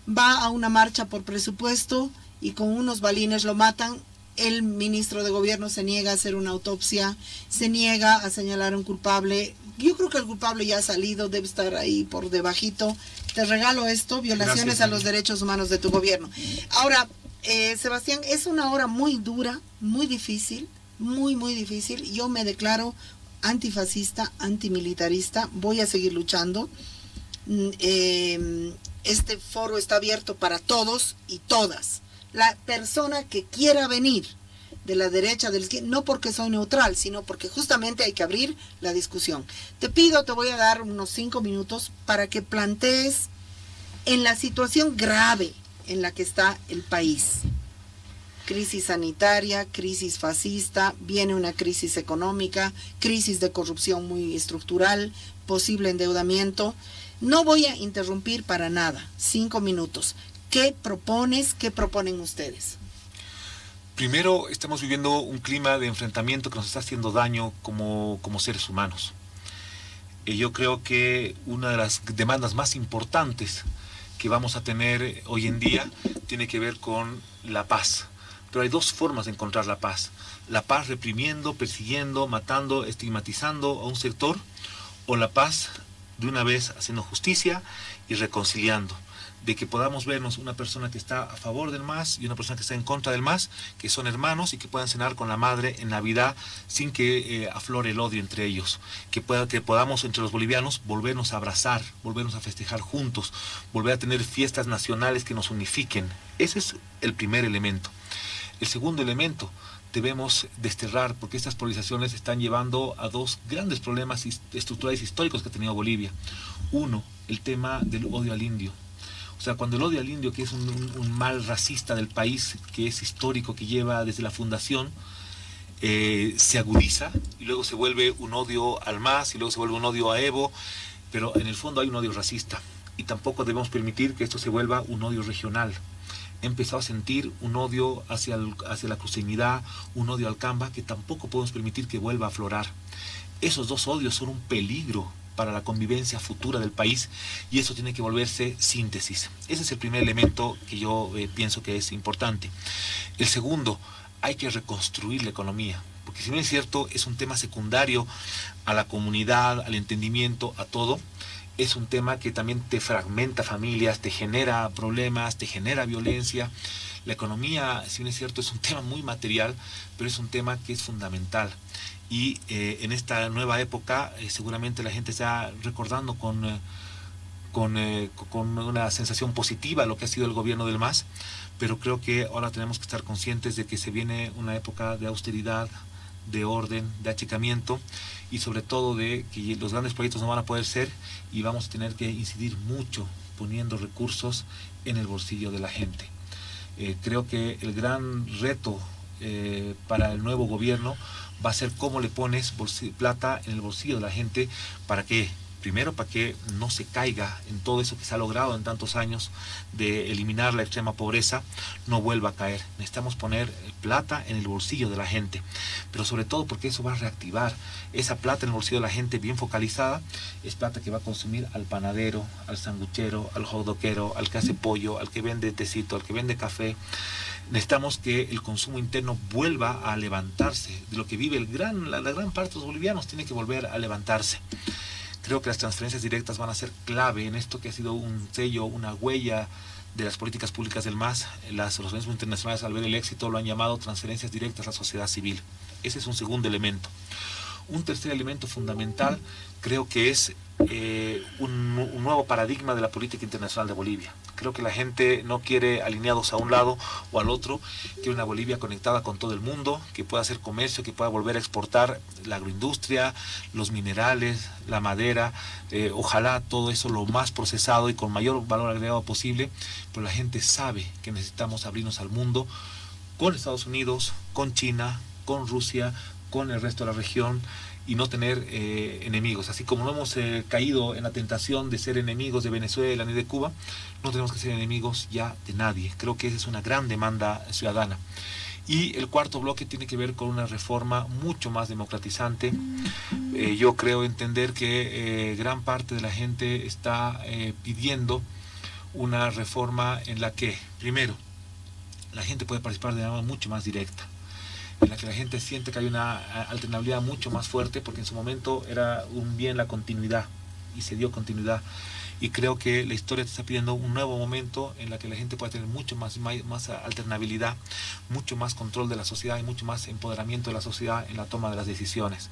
va a una marcha por presupuesto y con unos balines lo matan. El ministro de gobierno se niega a hacer una autopsia, se niega a señalar a un culpable. Yo creo que el culpable ya ha salido, debe estar ahí por debajito. Te regalo esto, violaciones a los derechos humanos de tu gobierno. Ahora, Sebastián, es una hora muy dura, muy difícil, muy difícil. Yo me declaro antifascista, antimilitarista, voy a seguir luchando. Este foro está abierto para todos y todas. La persona que quiera venir de la derecha, no porque soy neutral, sino porque justamente hay que abrir la discusión. Te voy a dar unos 5 minutos para que plantees en la situación grave en la que está el país. Crisis sanitaria, crisis fascista, viene una crisis económica, crisis de corrupción muy estructural, posible endeudamiento. No voy a interrumpir para nada. 5 minutos. ¿Qué propones? ¿Qué proponen ustedes? Primero, estamos viviendo un clima de enfrentamiento que nos está haciendo daño como seres humanos. Yo creo que una de las demandas más importantes que vamos a tener hoy en día tiene que ver con la paz. Pero hay dos formas de encontrar la paz. La paz reprimiendo, persiguiendo, matando, estigmatizando a un sector, o la paz de una vez haciendo justicia y reconciliando. De que podamos vernos una persona que está a favor del MAS y una persona que está en contra del MAS, que son hermanos y que puedan cenar con la madre en Navidad sin que aflore el odio entre ellos. Que podamos entre los bolivianos volvernos a abrazar, volvernos a festejar juntos, volver a tener fiestas nacionales que nos unifiquen. Ese es el primer elemento. El segundo elemento, debemos desterrar, porque estas polarizaciones están llevando a dos grandes problemas estructurales históricos que ha tenido Bolivia. Uno, el tema del odio al indio. O sea, cuando el odio al indio, que es un mal racista del país, que es histórico, que lleva desde la fundación, se agudiza y luego se vuelve un odio al MAS y luego se vuelve un odio a Evo, pero en el fondo hay un odio racista y tampoco debemos permitir que esto se vuelva un odio regional. He empezado a sentir un odio hacia la cruceñidad, un odio al Camba, que tampoco podemos permitir que vuelva a aflorar. Esos dos odios son un peligro para la convivencia futura del país y eso tiene que volverse síntesis. Ese es el primer elemento que yo pienso que es importante. El segundo, hay que reconstruir la economía, porque si bien es cierto, es un tema secundario a la comunidad, al entendimiento, a todo. Es un tema que también te fragmenta familias, te genera problemas, te genera violencia. La economía, si bien es cierto, es un tema muy material, pero es un tema que es fundamental. Y en esta nueva época seguramente la gente está recordando con una sensación positiva lo que ha sido el gobierno del MAS, pero creo que ahora tenemos que estar conscientes de que se viene una época de austeridad, de orden, de achicamiento y sobre todo de que los grandes proyectos no van a poder ser y vamos a tener que incidir mucho poniendo recursos en el bolsillo de la gente. Creo que el gran reto para el nuevo gobierno va a ser cómo le pones plata en el bolsillo de la gente para que, primero, para que no se caiga en todo eso que se ha logrado en tantos años de eliminar la extrema pobreza, no vuelva a caer. Necesitamos poner plata en el bolsillo de la gente, pero sobre todo porque eso va a reactivar. Esa plata en el bolsillo de la gente bien focalizada es plata que va a consumir al panadero, al sanguchero, al hotdoquero, al que hace pollo, al que vende tecito, al que vende café. Necesitamos que el consumo interno vuelva a levantarse. De lo que vive la gran parte de los bolivianos tiene que volver a levantarse. Creo que las transferencias directas van a ser clave en esto que ha sido un sello, una huella de las políticas públicas del MAS. Los organismos internacionales, al ver el éxito, lo han llamado transferencias directas a la sociedad civil. Ese es un segundo elemento. Un tercer elemento fundamental creo que es un nuevo paradigma de la política internacional de Bolivia. Creo que la gente no quiere alineados a un lado o al otro, quiere una Bolivia conectada con todo el mundo, que pueda hacer comercio, que pueda volver a exportar la agroindustria, los minerales, la madera, ojalá todo eso lo más procesado y con mayor valor agregado posible, pero la gente sabe que necesitamos abrirnos al mundo con Estados Unidos, con China, con Rusia, con el resto de la región, y no tener enemigos. Así como no hemos caído en la tentación de ser enemigos de Venezuela ni de Cuba, no tenemos que ser enemigos ya de nadie. Creo que esa es una gran demanda ciudadana. Y el cuarto bloque tiene que ver con una reforma mucho más democratizante. Yo creo entender que gran parte de la gente está pidiendo una reforma en la que, primero, la gente puede participar de manera mucho más directa, en la que la gente siente que hay una alternabilidad mucho más fuerte, porque en su momento era un bien la continuidad, y se dio continuidad. Y creo que la historia te está pidiendo un nuevo momento en la que la gente pueda tener mucho más alternabilidad, mucho más control de la sociedad y mucho más empoderamiento de la sociedad en la toma de las decisiones.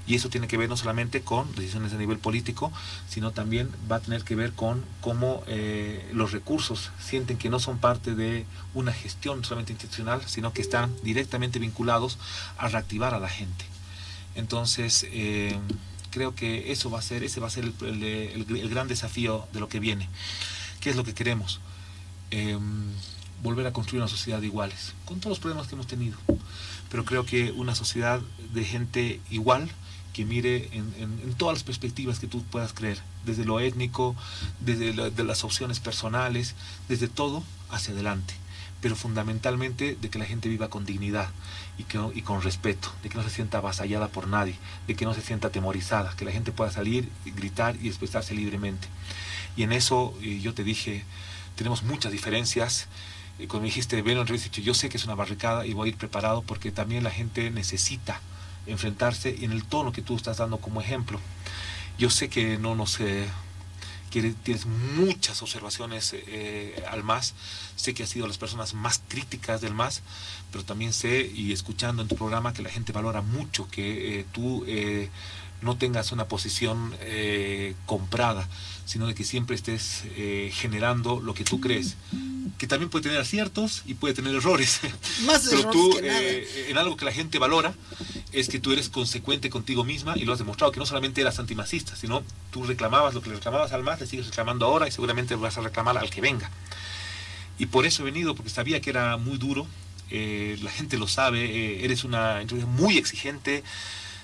Y eso tiene que ver no solamente con decisiones a nivel político, sino también va a tener que ver con cómo los recursos sienten que no son parte de una gestión solamente institucional, sino que están directamente vinculados a reactivar a la gente. Entonces, creo que ese va a ser el gran desafío de lo que viene. ¿Qué es lo que queremos? Volver a construir una sociedad de iguales, con todos los problemas que hemos tenido. Pero creo que una sociedad de gente igual, que mire en todas las perspectivas que tú puedas creer, desde lo étnico, desde de las opciones personales, desde todo hacia adelante. Pero fundamentalmente de que la gente viva con dignidad y con respeto, de que no se sienta avasallada por nadie, de que no se sienta atemorizada, que la gente pueda salir, gritar y expresarse libremente. Y en eso yo te dije, tenemos muchas diferencias. Cuando me dijiste, ven, yo sé que es una barricada y voy a ir preparado, porque también la gente necesita enfrentarse en el tono que tú estás dando como ejemplo. Yo sé que no nos... tienes muchas observaciones al MAS, sé que has sido las personas más críticas del MAS, pero también sé, y escuchando en tu programa, que la gente valora mucho que tú no tengas una posición comprada, sino de que siempre estés generando lo que tú crees, que también puede tener aciertos y puede tener errores, más pero errores tú que nada. En algo que la gente valora es que tú eres consecuente contigo misma, y lo has demostrado, que no solamente eras antimacista, sino tú reclamabas lo que le reclamabas al MAS, le sigues reclamando ahora y seguramente vas a reclamar al que venga. Y por eso he venido, porque sabía que era muy duro, la gente lo sabe, eres una entrevista muy exigente,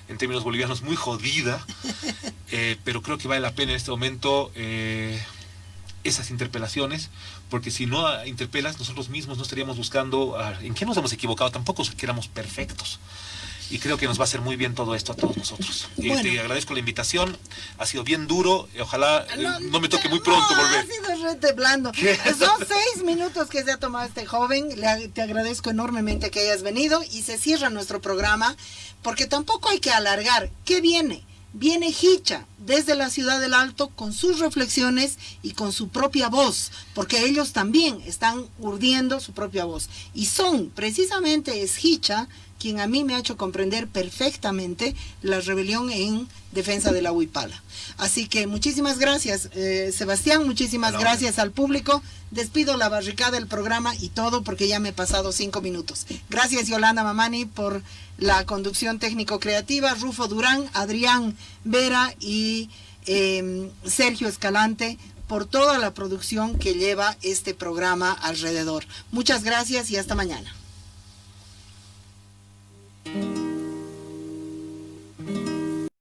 en términos bolivianos muy jodida, pero creo que vale la pena en este momento esas interpelaciones, porque si no interpelas, nosotros mismos no estaríamos buscando en qué nos hemos equivocado, tampoco que éramos perfectos. Y creo que nos va a hacer muy bien todo esto a todos nosotros. Bueno. Te agradezco la invitación, ha sido bien duro, ojalá no me toque muy pronto volver. Ha sido rete blando. Son 6 minutos que se ha tomado este joven, te agradezco enormemente que hayas venido, y se cierra nuestro programa, porque tampoco hay que alargar. ¿Qué viene? Viene Hicha desde la Ciudad del Alto con sus reflexiones y con su propia voz, porque ellos también están urdiendo su propia voz. Y precisamente es Hicha quien a mí me ha hecho comprender perfectamente la rebelión en defensa de la Huipala. Así que muchísimas gracias, Sebastián, muchísimas gracias al público. Despido la barricada del programa y todo, porque ya me he pasado 5 minutos. Gracias, Yolanda Mamani, por la conducción técnico-creativa, Rufo Durán, Adrián Vera y Sergio Escalante, por toda la producción que lleva este programa alrededor. Muchas gracias y hasta mañana.